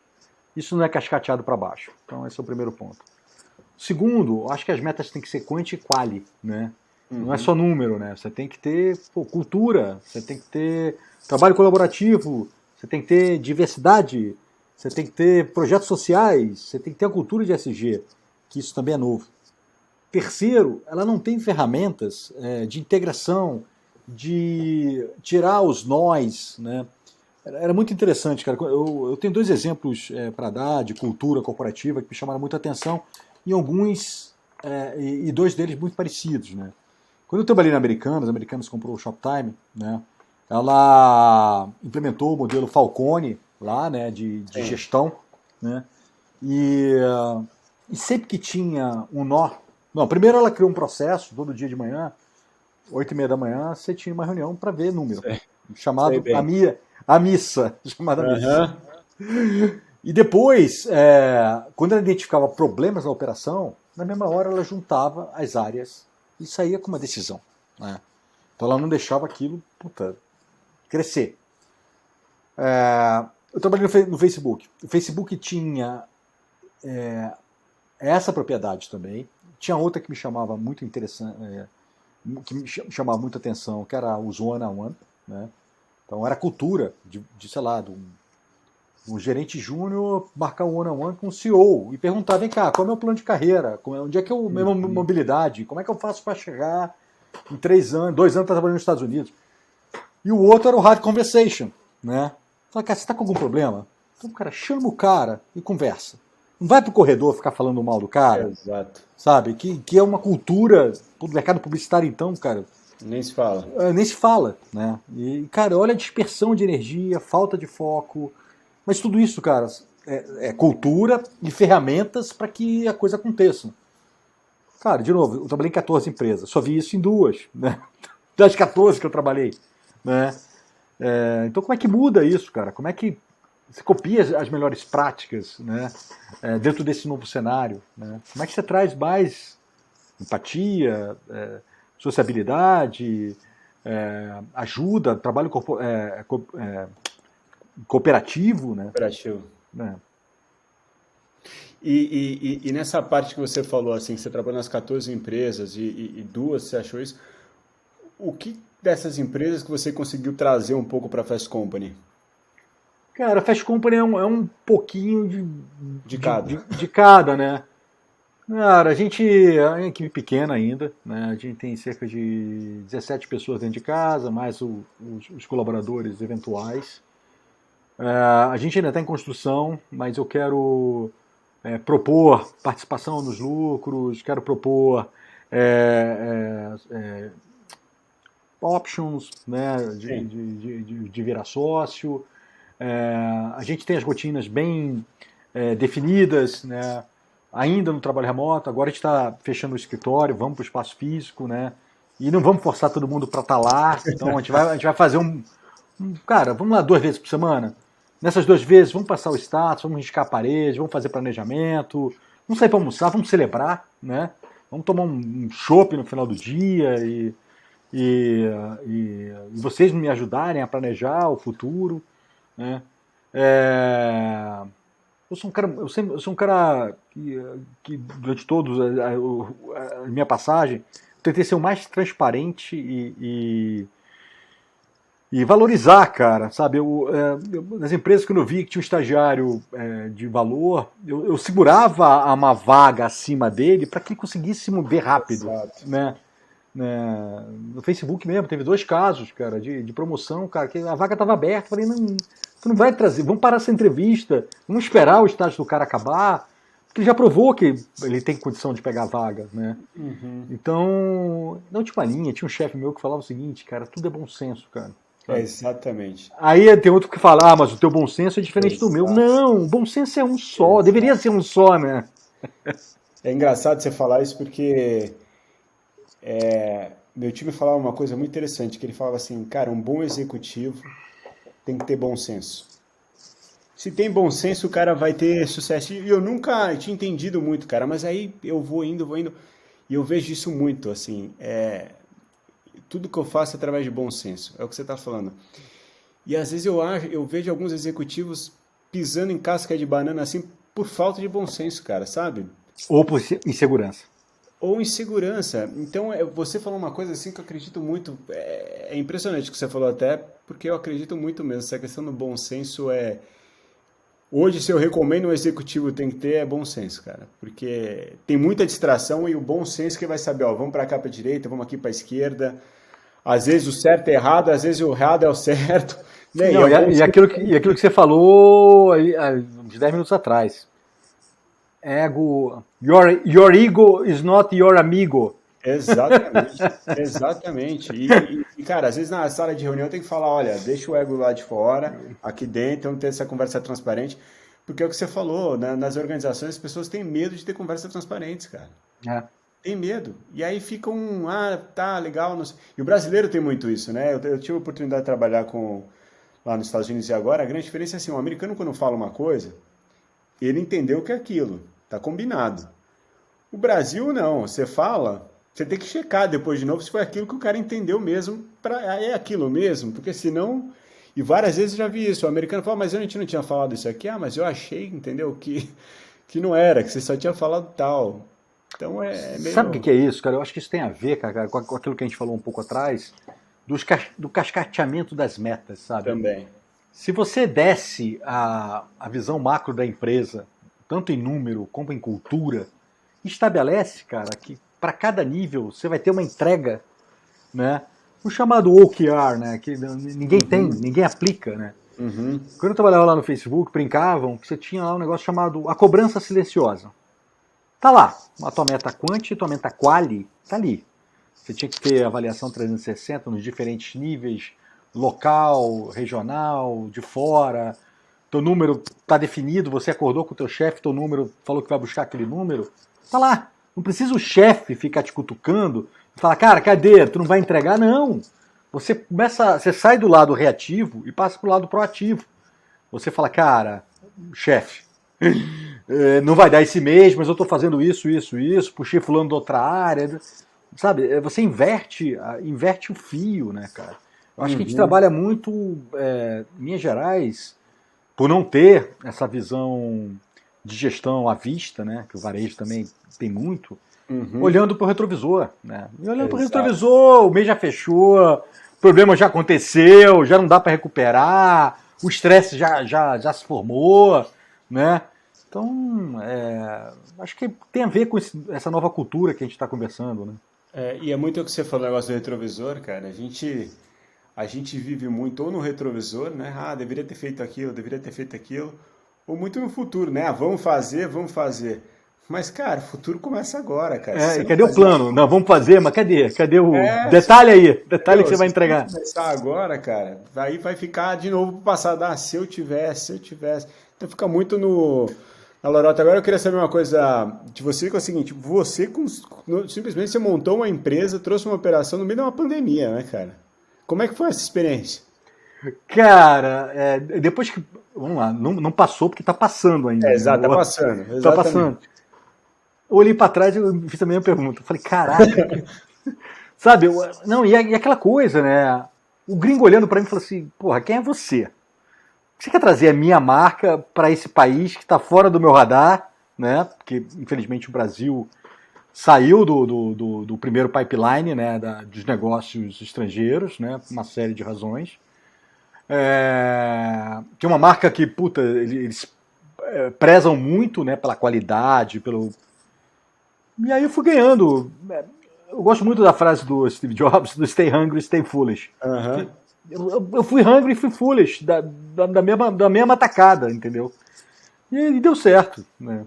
isso não é cascateado para baixo. Então, esse é o primeiro ponto. Segundo, acho que as metas têm que ser quanti e quali, né? Não é só número, né? Você tem que ter cultura, você tem que ter trabalho colaborativo, você tem que ter diversidade, você tem que ter projetos sociais, você tem que ter a cultura de ESG, que isso também é novo. Terceiro, ela não tem ferramentas de integração, de tirar os nós, né? Era muito interessante, cara. Eu tenho dois exemplos para dar de cultura corporativa que me chamaram muita atenção e alguns, e dois deles muito parecidos, né? Quando eu trabalhei na Americanas, a Americanas comprou o Shoptime, né? Ela implementou o modelo Falcone lá, né, de gestão, né? E, e sempre que tinha um nó... Não, primeiro ela criou um processo, todo dia de manhã, 8h30 da manhã, você tinha uma reunião para ver número, sei chamado bem. a missa, chamada missa. Aham. E depois, quando ela identificava problemas na operação, na mesma hora ela juntava as áreas e saía com uma decisão, né? Então ela não deixava aquilo, crescer. Eu trabalhei no Facebook. O Facebook tinha essa propriedade também. Tinha outra que me chamava muito interessante, que me chamava muita atenção, que era os one-on-one, né? Então era a cultura sei lá, um gerente júnior marcar um one-on-one com o CEO e perguntar, vem cá, qual é o meu plano de carreira? Onde é que eu minha mobilidade? Como é que eu faço para chegar em 3 anos, 2 anos para trabalhar nos Estados Unidos? E o outro era o hard conversation, né? Fala, cara, você está com algum problema? Então, cara, chama o cara e conversa. Não vai pro corredor ficar falando mal do cara, Exato. sabe? Que é uma cultura do mercado publicitário, então, cara, Nem se fala. nem se fala, né? E, cara, olha a dispersão de energia, falta de foco. Mas tudo isso, cara, é cultura e ferramentas para que a coisa aconteça. Cara, de novo, eu trabalhei em 14 empresas, só vi isso em 2, né? Das 14 que eu trabalhei, né? Então como é que muda isso, cara? Como é que você copia as melhores práticas, né? Dentro desse novo cenário, né? Como é que você traz mais empatia, sociabilidade, ajuda, trabalho cooperativo, né? Cooperativo. né? E nessa parte que você falou, assim, que você trabalhou nas 14 empresas e 2 você achou isso, o que dessas empresas que você conseguiu trazer um pouco para a Fast Company? Cara, a Fast Company é um pouquinho De cada. de cada, né? Cara, a gente é uma equipe pequena ainda, né? A gente tem cerca de 17 pessoas dentro de casa, mais os colaboradores eventuais. A gente ainda está em construção, mas eu quero propor participação nos lucros, quero propor é, é, é, options, né, Sim. de virar sócio. A gente tem as rotinas bem definidas, né, ainda no trabalho remoto. Agora a gente está fechando o escritório, vamos para o espaço físico, né, e não vamos forçar todo mundo para estar lá. Então a gente vai fazer cara, vamos lá 2 vezes por semana. Nessas 2 vezes, vamos passar o status, vamos riscar a parede, vamos fazer planejamento, vamos sair para almoçar, vamos celebrar, né? Vamos tomar um chopp no final do dia e, e vocês me ajudarem a planejar o futuro, né? É, eu sou um cara que durante todos a minha passagem, tentei ser o mais transparente e valorizar, cara, sabe? Nas empresas, quando eu vi que tinha um estagiário de valor, eu segurava uma vaga acima dele para que ele conseguisse se mover rápido, Exato. né? No Facebook mesmo, teve 2 casos, cara, de promoção, cara, que a vaga estava aberta. Eu falei, não, tu não vai trazer, vamos parar essa entrevista, vamos esperar o estágio do cara acabar, porque ele já provou que ele tem condição de pegar a vaga, né? Uhum. Então, na última linha, tinha um chefe meu que falava o seguinte, cara, tudo é bom senso, cara. Sabe? Exatamente. Aí tem outro que fala, mas o teu bom senso é diferente do meu. Exato. Não, o bom senso é um só, deveria Exato. ser um só, né? É engraçado você falar isso porque meu time falava uma coisa muito interessante, que ele falava assim, cara, um bom executivo tem que ter bom senso. Se tem bom senso, o cara vai ter sucesso. E eu nunca tinha entendido muito, cara, mas aí eu vou indo, e eu vejo isso muito, assim, tudo que eu faço é através de bom senso, é o que você está falando. E às vezes eu vejo alguns executivos pisando em casca de banana, assim, por falta de bom senso, cara, sabe? Ou por insegurança. Ou insegurança. Então, você falou uma coisa assim que eu acredito muito. É impressionante o que você falou até, porque eu acredito muito mesmo. Essa questão do bom senso é. Hoje, se eu recomendo um executivo tem que ter, é bom senso, cara. Porque tem muita distração e o bom senso que vai saber, ó, vamos para cá para direita, vamos aqui para esquerda. Às vezes o certo é errado, às vezes o errado é o certo. Né? E é Não, o bom senso. e aquilo que você falou aí, uns 10 minutos atrás. Ego. Your ego is not your amigo. Exatamente, exatamente. Cara, às vezes na sala de reunião tem que falar, olha, deixa o ego lá de fora, aqui dentro, vamos ter essa conversa transparente, porque é o que você falou, né? Nas organizações as pessoas têm medo de ter conversas transparentes, cara. É. Tem medo. E aí fica tá, legal. Não sei. E o brasileiro tem muito isso, né? Eu tive a oportunidade de trabalhar lá nos Estados Unidos e agora, a grande diferença é assim, o americano quando fala uma coisa, ele entendeu que é aquilo, tá combinado. O Brasil não, você fala, você tem que checar depois de novo se foi aquilo que o cara entendeu mesmo, é aquilo mesmo, porque senão, e várias vezes eu já vi isso, o americano fala, mas a gente não tinha falado isso aqui, mas eu achei, entendeu, que não era, que você só tinha falado tal. Então é Sabe o que meio que é isso, cara? Eu acho que isso tem a ver, cara, com aquilo que a gente falou um pouco atrás, do cascateamento das metas, sabe? também. Se você desce a visão macro da empresa, tanto em número como em cultura, estabelece, cara, que para cada nível você vai ter uma entrega, né? O chamado OKR, né? Que ninguém tem, Uhum, ninguém aplica, né? uhum, Quando eu trabalhava lá no Facebook, brincavam que você tinha lá um negócio chamado a cobrança silenciosa. Tá lá, a tua meta quanti, tua meta quali, tá ali. Você tinha que ter avaliação 360 nos diferentes níveis, local, regional, de fora. Teu número está definido, você acordou com o teu chefe, teu número falou que vai buscar aquele número. Tá lá. Não precisa o chefe ficar te cutucando e falar, cara, cadê? Tu não vai entregar? Não. Você sai do lado reativo e passa pro lado proativo. Você fala, cara, chefe, não vai dar esse mês, mas eu estou fazendo isso, puxei fulano de outra área. Sabe, você inverte o fio, né, cara? Eu acho que a gente uhum. trabalha muito, em Minas Gerais, por não ter essa visão de gestão à vista, né, que o varejo também tem muito, olhando para o retrovisor, né? E olhando para o Exato. retrovisor, o mês já fechou, o problema já aconteceu, já não dá para recuperar, o estresse já se formou, né? Então, acho que tem a ver com essa nova cultura que a gente está conversando, né? E é muito o que você falou, o negócio do retrovisor, cara. A gente vive muito ou no retrovisor, né? Ah, deveria ter feito aquilo, deveria ter feito aquilo. Ou muito no futuro, né? Ah, vamos fazer, vamos fazer. Mas, cara, o futuro começa agora, cara. Se você não Cadê o fazer plano? Não, vamos fazer, mas cadê? Cadê o se detalhe aí? Detalhe que você se vai você não entregar. começar agora, cara, aí vai ficar de novo pro passado. Ah, se eu tivesse, se eu tivesse. Então fica muito na lorota. Agora eu queria saber uma coisa de você, que é o seguinte, simplesmente você montou uma empresa, trouxe uma operação no meio de uma pandemia, né, cara? Como é que foi essa experiência? Cara, depois que. Vamos lá, não passou porque tá passando ainda. Exato, tá Né? passando. Tá Exatamente. passando. Eu olhei pra trás e eu fiz a mesma pergunta. Eu falei, caraca. Sabe? Não, e aquela coisa, né? O gringo olhando pra mim e falou assim: porra, quem é você? Você quer trazer a minha marca para esse país que está fora do meu radar, né? Porque, infelizmente, o Brasil saiu do primeiro pipeline, né? Dos negócios estrangeiros, né? Por uma série de razões. Que é uma marca que, puta, eles prezam muito, né? Pela qualidade, pelo... E aí eu fui ganhando. Eu gosto muito da frase do Steve Jobs, do Stay Hungry, Stay Foolish. Aham. Eu fui hungry e fui foolish, da mesma tacada, entendeu? E deu certo, né?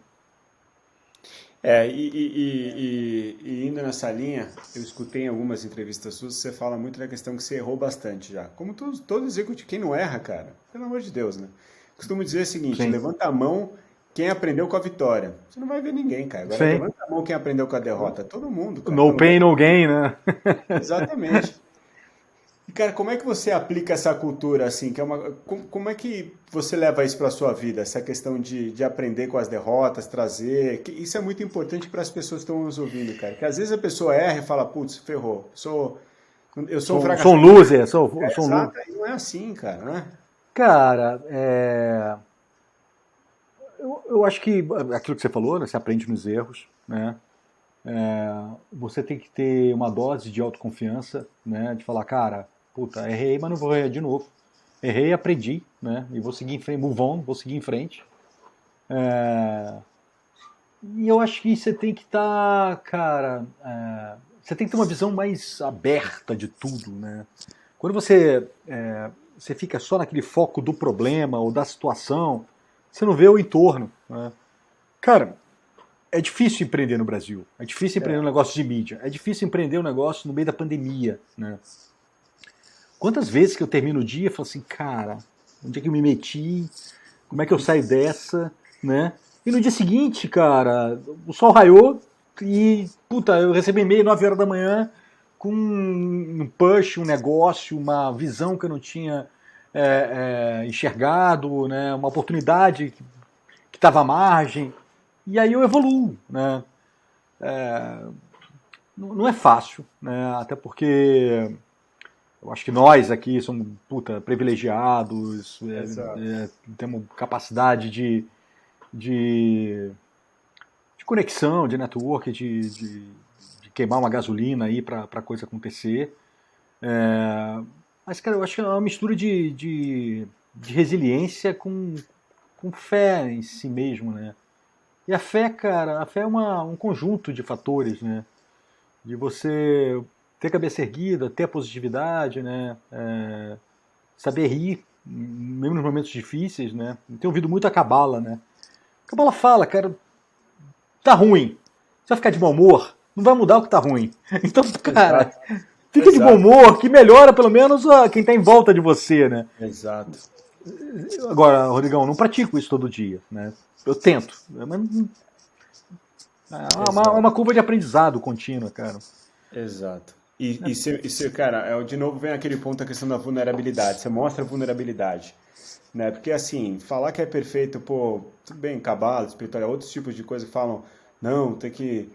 E indo nessa linha, eu escutei em algumas entrevistas suas, você fala muito da questão que você errou bastante já. Como todo executivo, quem não erra, cara? Pelo amor de Deus, né? Costumo dizer o seguinte, Sim. levanta a mão quem aprendeu com a vitória. Você não vai ver ninguém, cara. Agora Sim. levanta a mão quem aprendeu com a derrota. Todo mundo, cara. No pain, no gain, né? Exatamente. E, cara, como é que você aplica essa cultura, assim, que é como é que você leva isso para a sua vida, essa questão de aprender com as derrotas, trazer, isso é muito importante para as pessoas que estão nos ouvindo, cara, que às vezes a pessoa erra e fala, putz, ferrou, eu sou um Sou fracassado. um loser, sou um loser. Exato, e não é assim, cara, né? Cara, eu acho que aquilo que você falou, né, você aprende nos erros, né? Você tem que ter uma dose de autoconfiança, né? De falar, cara, puta, errei, mas não vou errar de novo. Errei, aprendi, né? E vou seguir em frente, move on, vou seguir em frente. E eu acho que você tem que estar, cara, você tem que ter uma visão mais aberta de tudo, né? Quando você fica só naquele foco do problema ou da situação, você não vê o entorno, né? Cara, é difícil empreender no Brasil, é difícil empreender um negócio de mídia, é difícil empreender um negócio no meio da pandemia, né? Quantas vezes que eu termino o dia e falo assim, cara, onde é que eu me meti? Como é que eu saio dessa, né? E no dia seguinte, cara, o sol raiou e, puta, eu recebi e-mail 9 horas da manhã com um push, um negócio, uma visão que eu não tinha enxergado, né? Uma oportunidade que estava à margem. E aí eu evoluo, né? Não é fácil, né? Até porque eu acho que nós aqui somos privilegiados, temos capacidade de conexão, de network, de queimar uma gasolina aí para a coisa acontecer. Mas, cara, eu acho que é uma mistura de resiliência com fé em si mesmo, né? E a fé, cara, a fé é um conjunto de fatores, né? De você ter a cabeça erguida, ter a positividade, né? Saber rir, mesmo nos momentos difíceis, né? Eu tenho ouvido muito a Cabala, né? A Cabala fala, cara, tá ruim. Você vai ficar de mau humor, não vai mudar o que tá ruim. Então, cara, fica de bom humor, que melhora pelo menos quem tá em volta de você, né? Exato. Agora, Rodrigão, eu não pratico isso todo dia, né? Eu tento, mas é uma curva de aprendizado contínua, cara. Exato. Cara, de novo vem aquele ponto, a questão da vulnerabilidade. Você mostra a vulnerabilidade, né? Porque assim, falar que é perfeito, pô, tudo bem, cabala, espiritual, outros tipos de coisas que falam, não, tem que...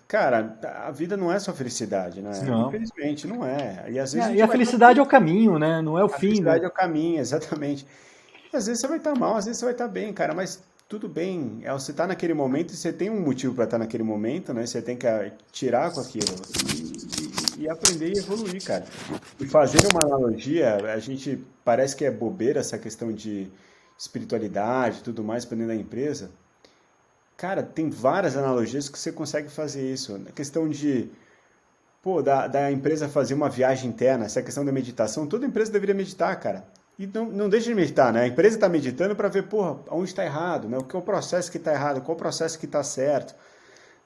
Cara, a vida não é só felicidade, né? Não. Infelizmente, não é. E às vezes E a felicidade é o caminho, né? Não é o A fim, felicidade né? é o caminho, exatamente. E às vezes você vai estar mal, às vezes você vai estar bem, cara, mas tudo bem, você está naquele momento e você tem um motivo para estar naquele momento, né? Você tem que tirar com aquilo e aprender e evoluir, cara. E fazer uma analogia, a gente parece que é bobeira essa questão de espiritualidade e tudo mais para dentro da empresa. Cara, tem várias analogias que você consegue fazer isso. A questão de, pô, da empresa fazer uma viagem interna, essa questão da meditação, toda empresa deveria meditar, cara. E não deixa de meditar, né? A empresa está meditando para ver, porra, onde está errado, né? O que é o processo que está errado, qual é o processo que está certo,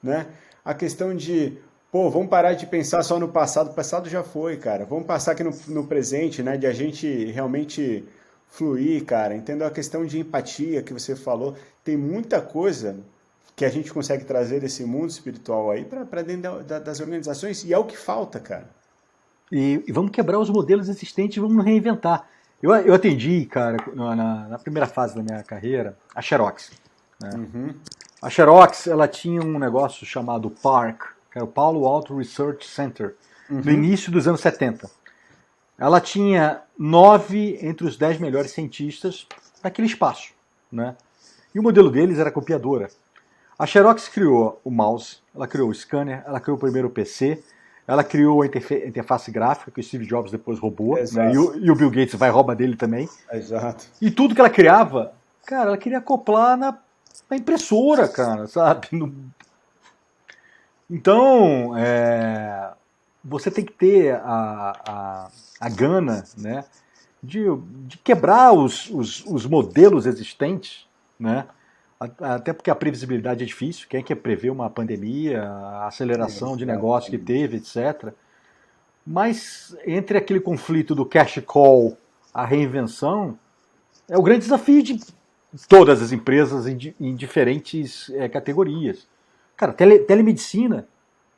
né? A questão de, pô, vamos parar de pensar só no passado, o passado já foi, cara. Vamos passar aqui no presente, né? De a gente realmente fluir, cara. Entendeu? A questão de empatia que você falou. Tem muita coisa que a gente consegue trazer desse mundo espiritual aí para dentro das organizações e é o que falta, cara. E vamos quebrar os modelos existentes e vamos nos reinventar. Eu atendi, cara, na primeira fase da minha carreira, a Xerox. Né? Uhum. A Xerox, ela tinha um negócio chamado PARC, que era o Palo Alto Research Center, no início dos anos 70. Ela tinha 9 entre os 10 melhores cientistas naquele espaço. Né? E o modelo deles era copiadora. A Xerox criou o mouse, ela criou o scanner, ela criou o primeiro PC, ela criou a interface gráfica, que o Steve Jobs depois roubou, né? E o Bill Gates vai roubar dele também. Exato. E tudo que ela criava, cara, ela queria acoplar na impressora, cara, sabe? Então, você tem que ter a gana, né, de quebrar os modelos existentes, né? Até porque a previsibilidade é difícil, quem quer prever uma pandemia, a aceleração de negócio que teve, etc. Mas entre aquele conflito do cash call, a reinvenção, é o grande desafio de todas as empresas em diferentes categorias. Cara, telemedicina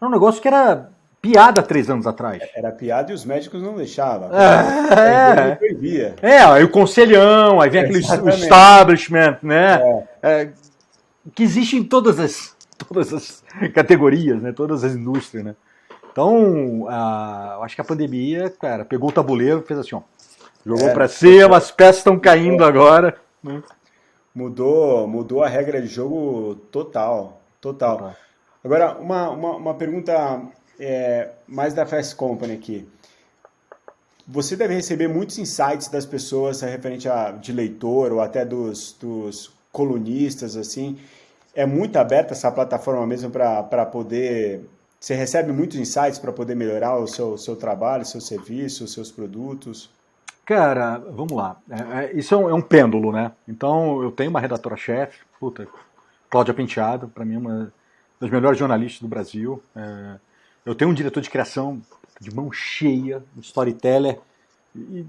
é um negócio que era piada 3 anos atrás. Era piada e os médicos não deixavam. Proibia. Aí o conselhão, aí vem aquele establishment, né? Que existe em todas as categorias, né? Todas as indústrias, né? Então, eu acho que a pandemia, cara, pegou o tabuleiro e fez assim, ó, jogou pra cima, as peças estão caindo agora. Né? Mudou a regra de jogo total. Agora, uma pergunta mais da Fast Company aqui. Você deve receber muitos insights das pessoas referente de leitor ou até dos colunistas, assim. É muito aberta essa plataforma mesmo para poder... Você recebe muitos insights para poder melhorar o seu trabalho, seu serviço, os seus produtos? Cara, vamos lá. Isso é um pêndulo, né? Então, eu tenho uma redatora-chefe, Cláudia Penteado, para mim uma das melhores jornalistas do Brasil. Eu tenho um diretor de criação de mão cheia, um storyteller,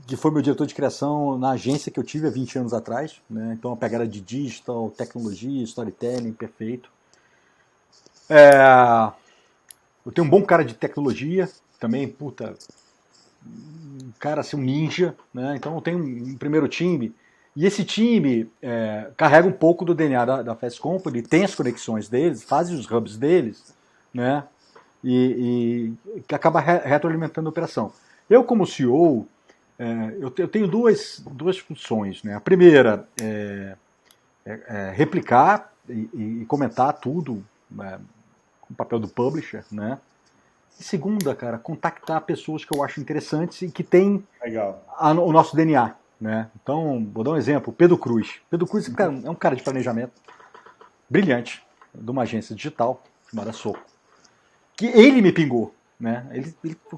que foi meu diretor de criação na agência que eu tive há 20 anos atrás. Né? Então, uma pegada de digital, tecnologia, storytelling, perfeito. Eu tenho um bom cara de tecnologia, também, um cara assim, um ninja, né? Então eu tenho um primeiro time, e esse time carrega um pouco do DNA da Fast Company, tem as conexões deles, faz os hubs deles, né? E que acaba retroalimentando a operação. Eu, como CEO, eu tenho duas funções, né? A primeira é replicar e comentar tudo, com o papel do publisher, né? E segunda, cara, contactar pessoas que eu acho interessantes e que têm o nosso DNA, né? Então, vou dar um exemplo, Pedro Cruz. Pedro Cruz é um cara de planejamento brilhante, de uma agência digital chamada Soco, que ele me pingou, né?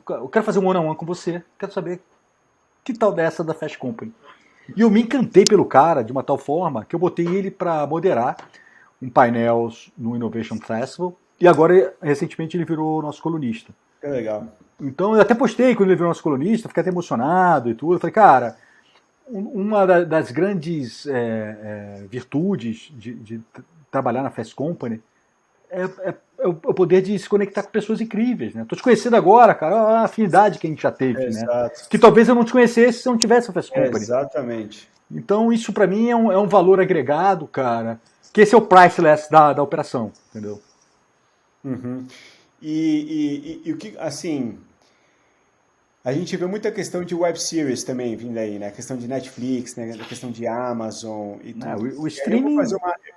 Eu quero fazer um one-on-one com você, quero saber que tal dessa da Fast Company. E eu me encantei pelo cara de uma tal forma que eu botei ele para moderar um painel no Innovation Festival. E agora, recentemente, ele virou nosso colunista. Que legal. Então, eu até postei quando ele virou nosso colunista, fiquei até emocionado e tudo. Eu falei, cara, uma das grandes virtudes de trabalhar na Fast Company é o poder de se conectar com pessoas incríveis, né? Tô te conhecendo agora, cara, a afinidade que a gente já teve, né? Que talvez eu não te conhecesse se eu não tivesse a Fast Company. Exatamente. Então, isso para mim é um valor agregado, cara, que esse é o priceless da operação, entendeu? Uhum. E o que, assim, a gente vê muita questão de web series também vindo aí, né? A questão de Netflix, né? A questão de Amazon e tudo. O streaming...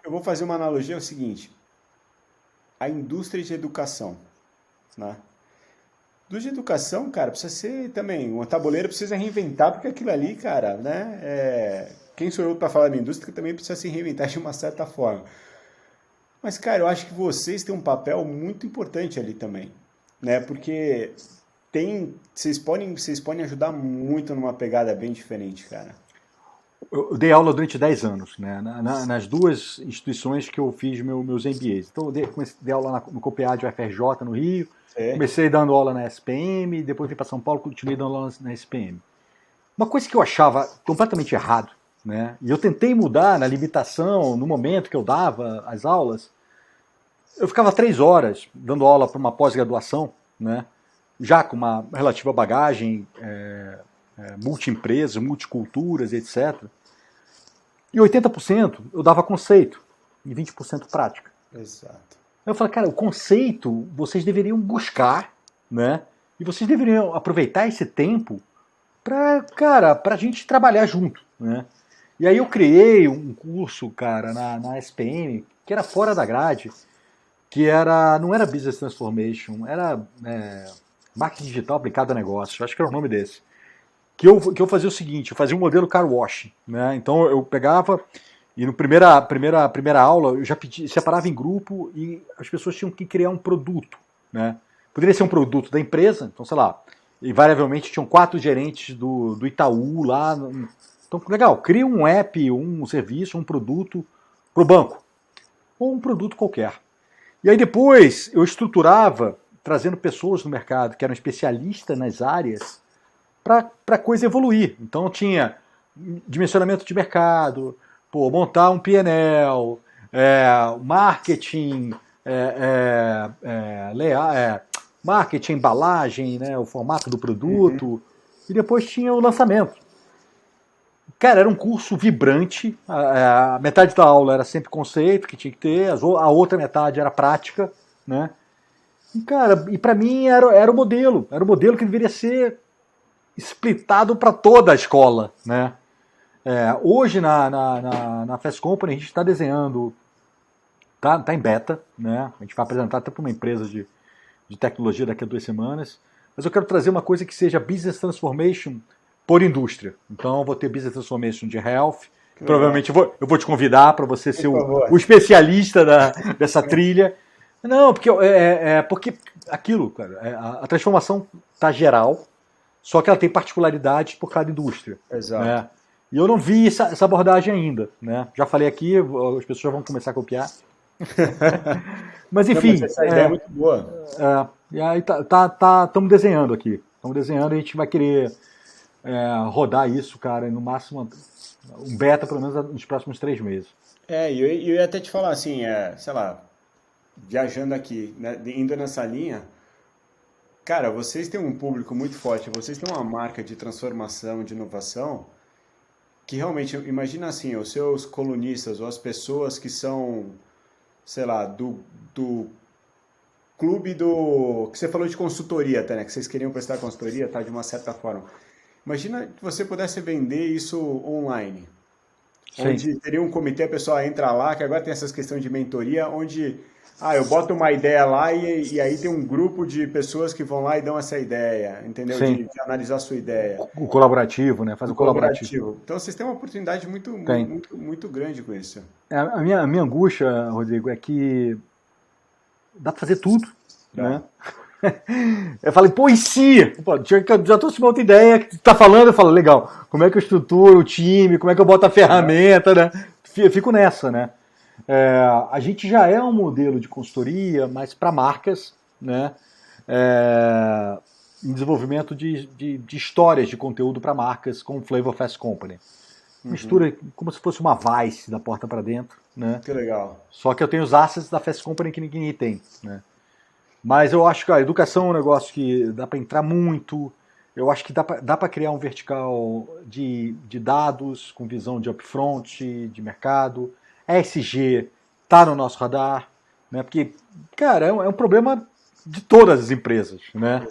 eu vou fazer uma analogia, é o seguinte, a indústria de educação, né? Indústria de educação, cara, precisa ser também, uma tabuleira precisa reinventar, porque aquilo ali, cara, né, quem sou eu para falar da indústria que também precisa se reinventar de uma certa forma. Mas, cara, eu acho que vocês têm um papel muito importante ali também, né? Porque vocês podem ajudar muito numa pegada bem diferente, cara. Eu dei aula durante 10 anos, né, nas duas instituições que eu fiz meus MBAs. Então, dei aula no COPEAD UFRJ, no Rio, É, comecei dando aula na SPM, depois vim para São Paulo, continuei dando aula na SPM. Uma coisa que eu achava completamente errado, né, e eu tentei mudar na limitação, no momento que eu dava as aulas, eu ficava 3 horas dando aula para uma pós-graduação, né, já com uma relativa bagagem, multi-empresas, multiculturas, etc. E 80% eu dava conceito e 20% prática. exato. Eu falei, cara, o conceito vocês deveriam buscar, né? E vocês deveriam aproveitar esse tempo pra gente trabalhar junto, né? E aí eu criei um curso, cara, na SPM, que era fora da grade, não era Business Transformation, era Marketing Digital Aplicado a Negócio, acho que era o nome desse. Que eu fazia o seguinte, eu fazia um modelo car wash, né? Então eu pegava e no primeira aula eu já separava em grupo e as pessoas tinham que criar um produto, né? Poderia ser um produto da empresa, então sei lá, invariavelmente tinham 4 gerentes do Itaú lá. Então legal, cria um app, um serviço, um produto para o banco ou um produto qualquer. E aí depois eu estruturava trazendo pessoas no mercado que eram especialistas nas áreas para a coisa evoluir. Então tinha dimensionamento de mercado, montar um PNL, marketing, marketing, embalagem, né, o formato do produto, e depois tinha o lançamento. Cara, era um curso vibrante, a metade da aula era sempre conceito, que tinha que ter, a outra metade era prática, né? E, cara, para mim era o modelo que deveria ser splitado para toda a escola, né? Hoje na Fast Company a gente está desenhando, tá em beta, né? A gente vai apresentar até para uma empresa de tecnologia daqui a 2 semanas, mas eu quero trazer uma coisa que seja Business Transformation por indústria. Então eu vou ter Business Transformation de Health, provavelmente eu vou te convidar para você ser o especialista dessa trilha. Não, porque aquilo, cara, a transformação tá geral, só que ela tem particularidades por cada indústria. Exato. Né? E eu não vi essa abordagem ainda. Né? Já falei aqui, as pessoas vão começar a copiar. Mas enfim. Não, mas essa ideia é muito boa. E aí estamos desenhando aqui. Estamos desenhando e a gente vai querer rodar isso, cara, no máximo um beta, pelo menos nos próximos 3 meses. E eu ia até te falar assim, sei lá, viajando aqui, né, indo nessa linha, cara, vocês têm um público muito forte, vocês têm uma marca de transformação, de inovação, que realmente, imagina assim, os seus colunistas ou as pessoas que são, sei lá, do clube que você falou de consultoria até, né, que vocês queriam prestar consultoria, tá, de uma certa forma. Imagina que você pudesse vender isso online. Sim. Onde teria um comitê, a pessoa entra lá, que agora tem essas questões de mentoria, onde eu boto uma ideia lá e aí tem um grupo de pessoas que vão lá e dão essa ideia, entendeu? De analisar a sua ideia. O colaborativo, né? Faz o colaborativo. Então vocês têm uma oportunidade muito grande com isso. A minha angústia, Rodrigo, é que dá para fazer tudo, né? Eu falei, e se? Já trouxe uma outra ideia que tu tá falando, eu falo, legal, como é que eu estruturo o time, como é que eu boto a ferramenta, né? Eu fico nessa, né? A gente já é um modelo de consultoria, mas para marcas, né? Em desenvolvimento de histórias de conteúdo para marcas com o Flavor Fast Company. Mistura como se fosse uma Vice da porta para dentro, né? Que legal. Só que eu tenho os assets da Fast Company que ninguém tem, né? Mas eu acho que a educação é um negócio que dá para entrar muito. Eu acho que dá para criar um vertical de dados com visão de upfront, de mercado. ESG está no nosso radar, né? Porque, cara, é um problema de todas as empresas, né?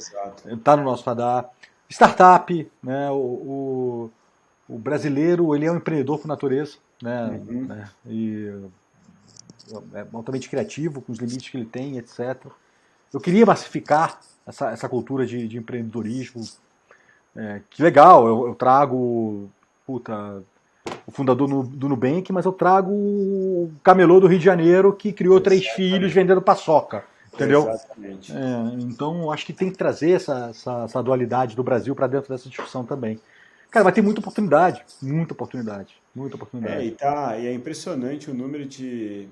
Está no nosso radar. Startup, né? O brasileiro, ele é um empreendedor por natureza, né? E é altamente criativo, com os limites que ele tem, etc. Eu queria massificar essa cultura de empreendedorismo. Que legal, eu trago o fundador do Nubank, mas eu trago o camelô do Rio de Janeiro que criou 3 filhos vendendo paçoca. Entendeu? Exatamente. Então, acho que tem que trazer essa dualidade do Brasil para dentro dessa discussão também. Cara, vai ter muita oportunidade, muita oportunidade, muita oportunidade. E é impressionante o número de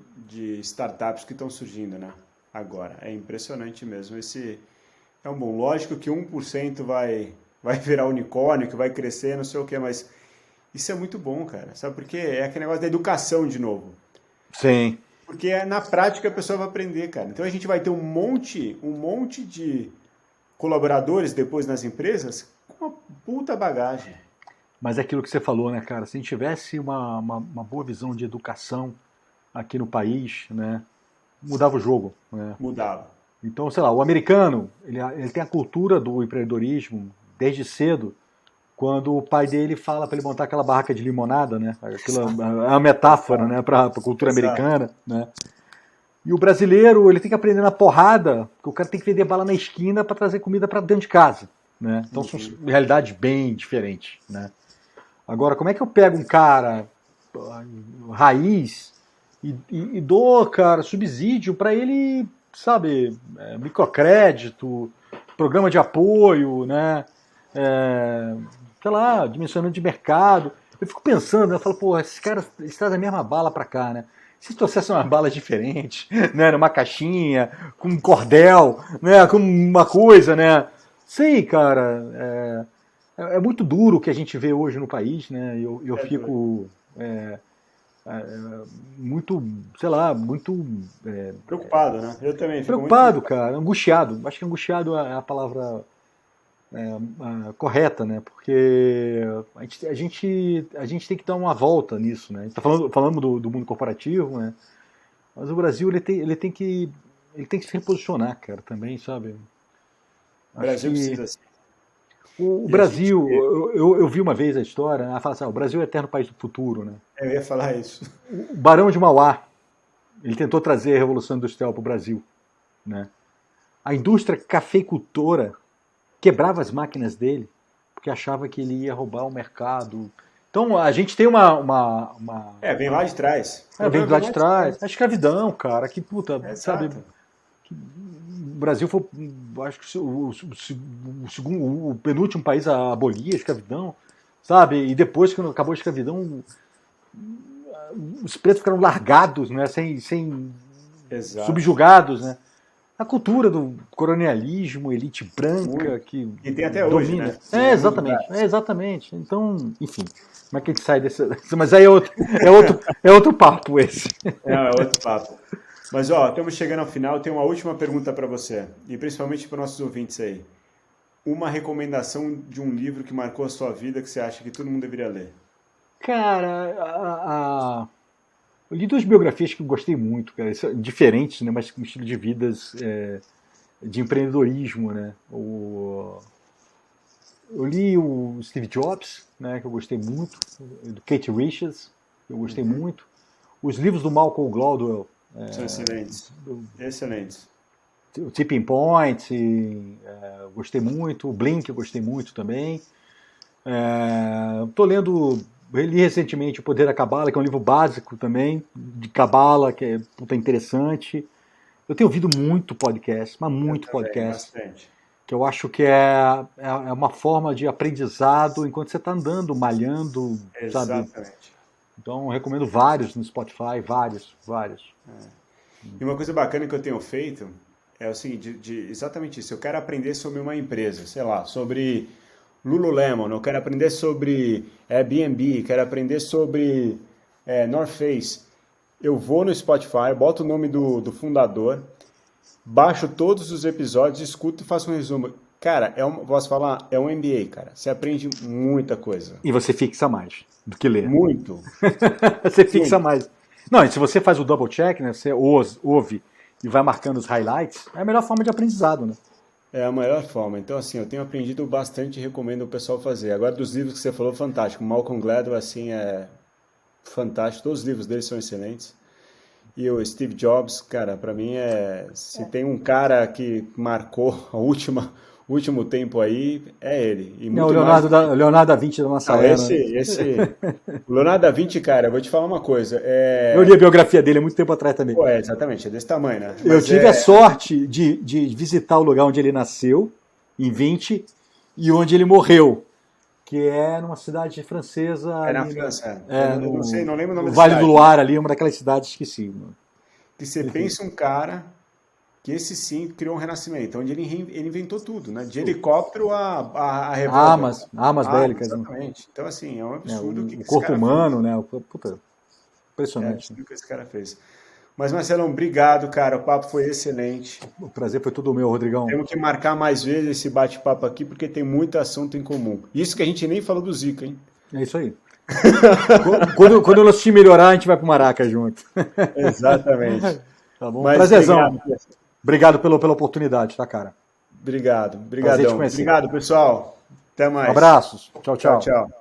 startups que estão surgindo, né? Agora, é impressionante mesmo. Esse é um bom. Lógico que 1% vai virar unicórnio, que vai crescer, não sei o quê, mas isso é muito bom, cara. Sabe por quê? É aquele negócio da educação de novo. Sim. Porque na prática a pessoa vai aprender, cara. Então a gente vai ter um monte de colaboradores depois nas empresas com uma puta bagagem. Mas é aquilo que você falou, né, cara? Se a gente tivesse uma boa visão de educação aqui no país, né, mudava o jogo, né? Mudava. Então, sei lá, o americano, ele tem a cultura do empreendedorismo desde cedo, quando o pai dele fala para ele montar aquela barraca de limonada, né? Aquilo é uma metáfora, né, para a cultura americana, né? E o brasileiro, ele tem que aprender na porrada, porque o cara tem que vender bala na esquina para trazer comida para dentro de casa, né? Então são realidades bem diferentes, né? Agora, como é que eu pego um cara raiz e dou, cara, subsídio para ele, sabe, microcrédito, programa de apoio, né? Sei lá, dimensionamento de mercado. Eu fico pensando, né? Eu falo, pô, esses caras eles trazem a mesma bala para cá, né? Se trouxessem umas balas diferentes, né? Numa caixinha, com um cordel, né? Com uma coisa, né? Sei, cara, é muito duro o que a gente vê hoje no país, né? Eu fico muito, sei lá, muito Preocupado, né? Eu também fico muito preocupado, preocupado. cara, angustiado. Acho que angustiado é a palavra correta, né? Porque a gente tem que dar uma volta nisso, né? A gente tá falando do mundo corporativo, né? Mas o Brasil ele tem que se reposicionar, cara, também, sabe? O Acho Brasil que precisa assim. o E a gente Brasil, vê. eu vi uma vez a história, ela fala assim, o Brasil é o eterno país do futuro, né? Eu ia falar isso. O Barão de Mauá, ele tentou trazer a Revolução Industrial para o Brasil, né? A indústria cafeicultora quebrava as máquinas dele porque achava que ele ia roubar o mercado. Então a gente tem Vem lá de trás. O vem problema do lado vem de lá de trás. trás. A escravidão, cara, que puta, sabe? Exato. O Brasil foi, acho que o penúltimo país a abolir a escravidão, sabe? E depois, quando acabou a escravidão, os pretos ficaram largados, né? Sem Exato. subjugados, né? A cultura do colonialismo, elite branca Muito. que E tem até hoje, domina. né? Não é muito Exatamente, prático. exatamente. Então, enfim, como é que a gente sai desse. Mas aí é outro papo esse. Não, é outro papo. Mas, ó, estamos chegando ao final. Tenho uma última pergunta para você. E principalmente para nossos ouvintes aí. Uma recomendação de um livro que marcou a sua vida que você acha que todo mundo deveria ler. Cara, eu li duas biografias que eu gostei muito, cara, diferentes, né, mas com estilo de vidas de empreendedorismo, né? Eu li o Steve Jobs, né, que eu gostei muito, do Kate Richards, que eu gostei muito. Os livros do Malcolm Gladwell, São excelentes. Excelentes. o Tipping Point, eu gostei muito. O Blink eu gostei muito também. Li recentemente O Poder da Cabala, que é um livro básico também, de Cabala, que é puta interessante. Eu tenho ouvido muito podcast, mas Eu muito também, podcast, bastante. que eu acho que é uma forma de aprendizado enquanto você está andando, malhando, sabe? Exatamente. Então, eu recomendo vários no Spotify, vários. E uma coisa bacana que eu tenho feito é o seguinte, exatamente isso. Eu quero aprender sobre uma empresa, sei lá, sobre Lululemon, eu quero aprender sobre Airbnb, quero aprender sobre North Face. Eu vou no Spotify, boto o nome do fundador, baixo todos os episódios, escuto e faço um resumo. Cara, posso falar, é um MBA, cara. Você aprende muita coisa. E você fixa mais do que ler. Muito. Você fixa Muito. mais. Não, e se você faz o double check, né, você ouve e vai marcando os highlights, é a melhor forma de aprendizado, né? É a melhor forma. Então, assim, eu tenho aprendido bastante e recomendo o pessoal fazer. Agora, dos livros que você falou, fantástico. Malcolm Gladwell, assim, é fantástico. Todos os livros dele são excelentes. e o Steve Jobs, cara, para mim se tem um cara que marcou o último tempo aí, é ele. E Não, muito mais. O Leonardo da Vinci da nossa Não, era. o Leonardo da Vinci, cara, eu vou te falar uma coisa. Eu li a biografia dele há muito tempo atrás também. Pô, exatamente, é desse tamanho, né? Eu tive a sorte de visitar o lugar onde ele nasceu, em 20, e onde ele morreu, que é numa cidade francesa. É na França. Eu não sei, não lembro o nome no da Vale cidade. do Loire, ali, uma daquelas cidades, esqueci. Que você pensa um cara que esse sim criou um renascimento, onde ele inventou tudo, né? De helicóptero a revólver. Armas bélicas. Exatamente. Então, assim, é um absurdo o que O esse corpo cara humano, fez. né? Puta, É impressionante. absurdo o que esse cara fez. Mas, Marcelão, obrigado, cara. O papo foi excelente. O prazer foi todo meu, Rodrigão. Temos que marcar mais vezes esse bate-papo aqui, porque tem muito assunto em comum. Isso que a gente nem falou do Zika, hein? É isso aí. quando o nosso time melhorar, a gente vai pro Maraca junto. Exatamente. Tá bom? Mas Prazerzão. Obrigado pela oportunidade, tá, cara? Obrigadão. Prazer te conhecer. Obrigado, pessoal. Até mais. Abraços. Tchau, tchau. Tchau, tchau.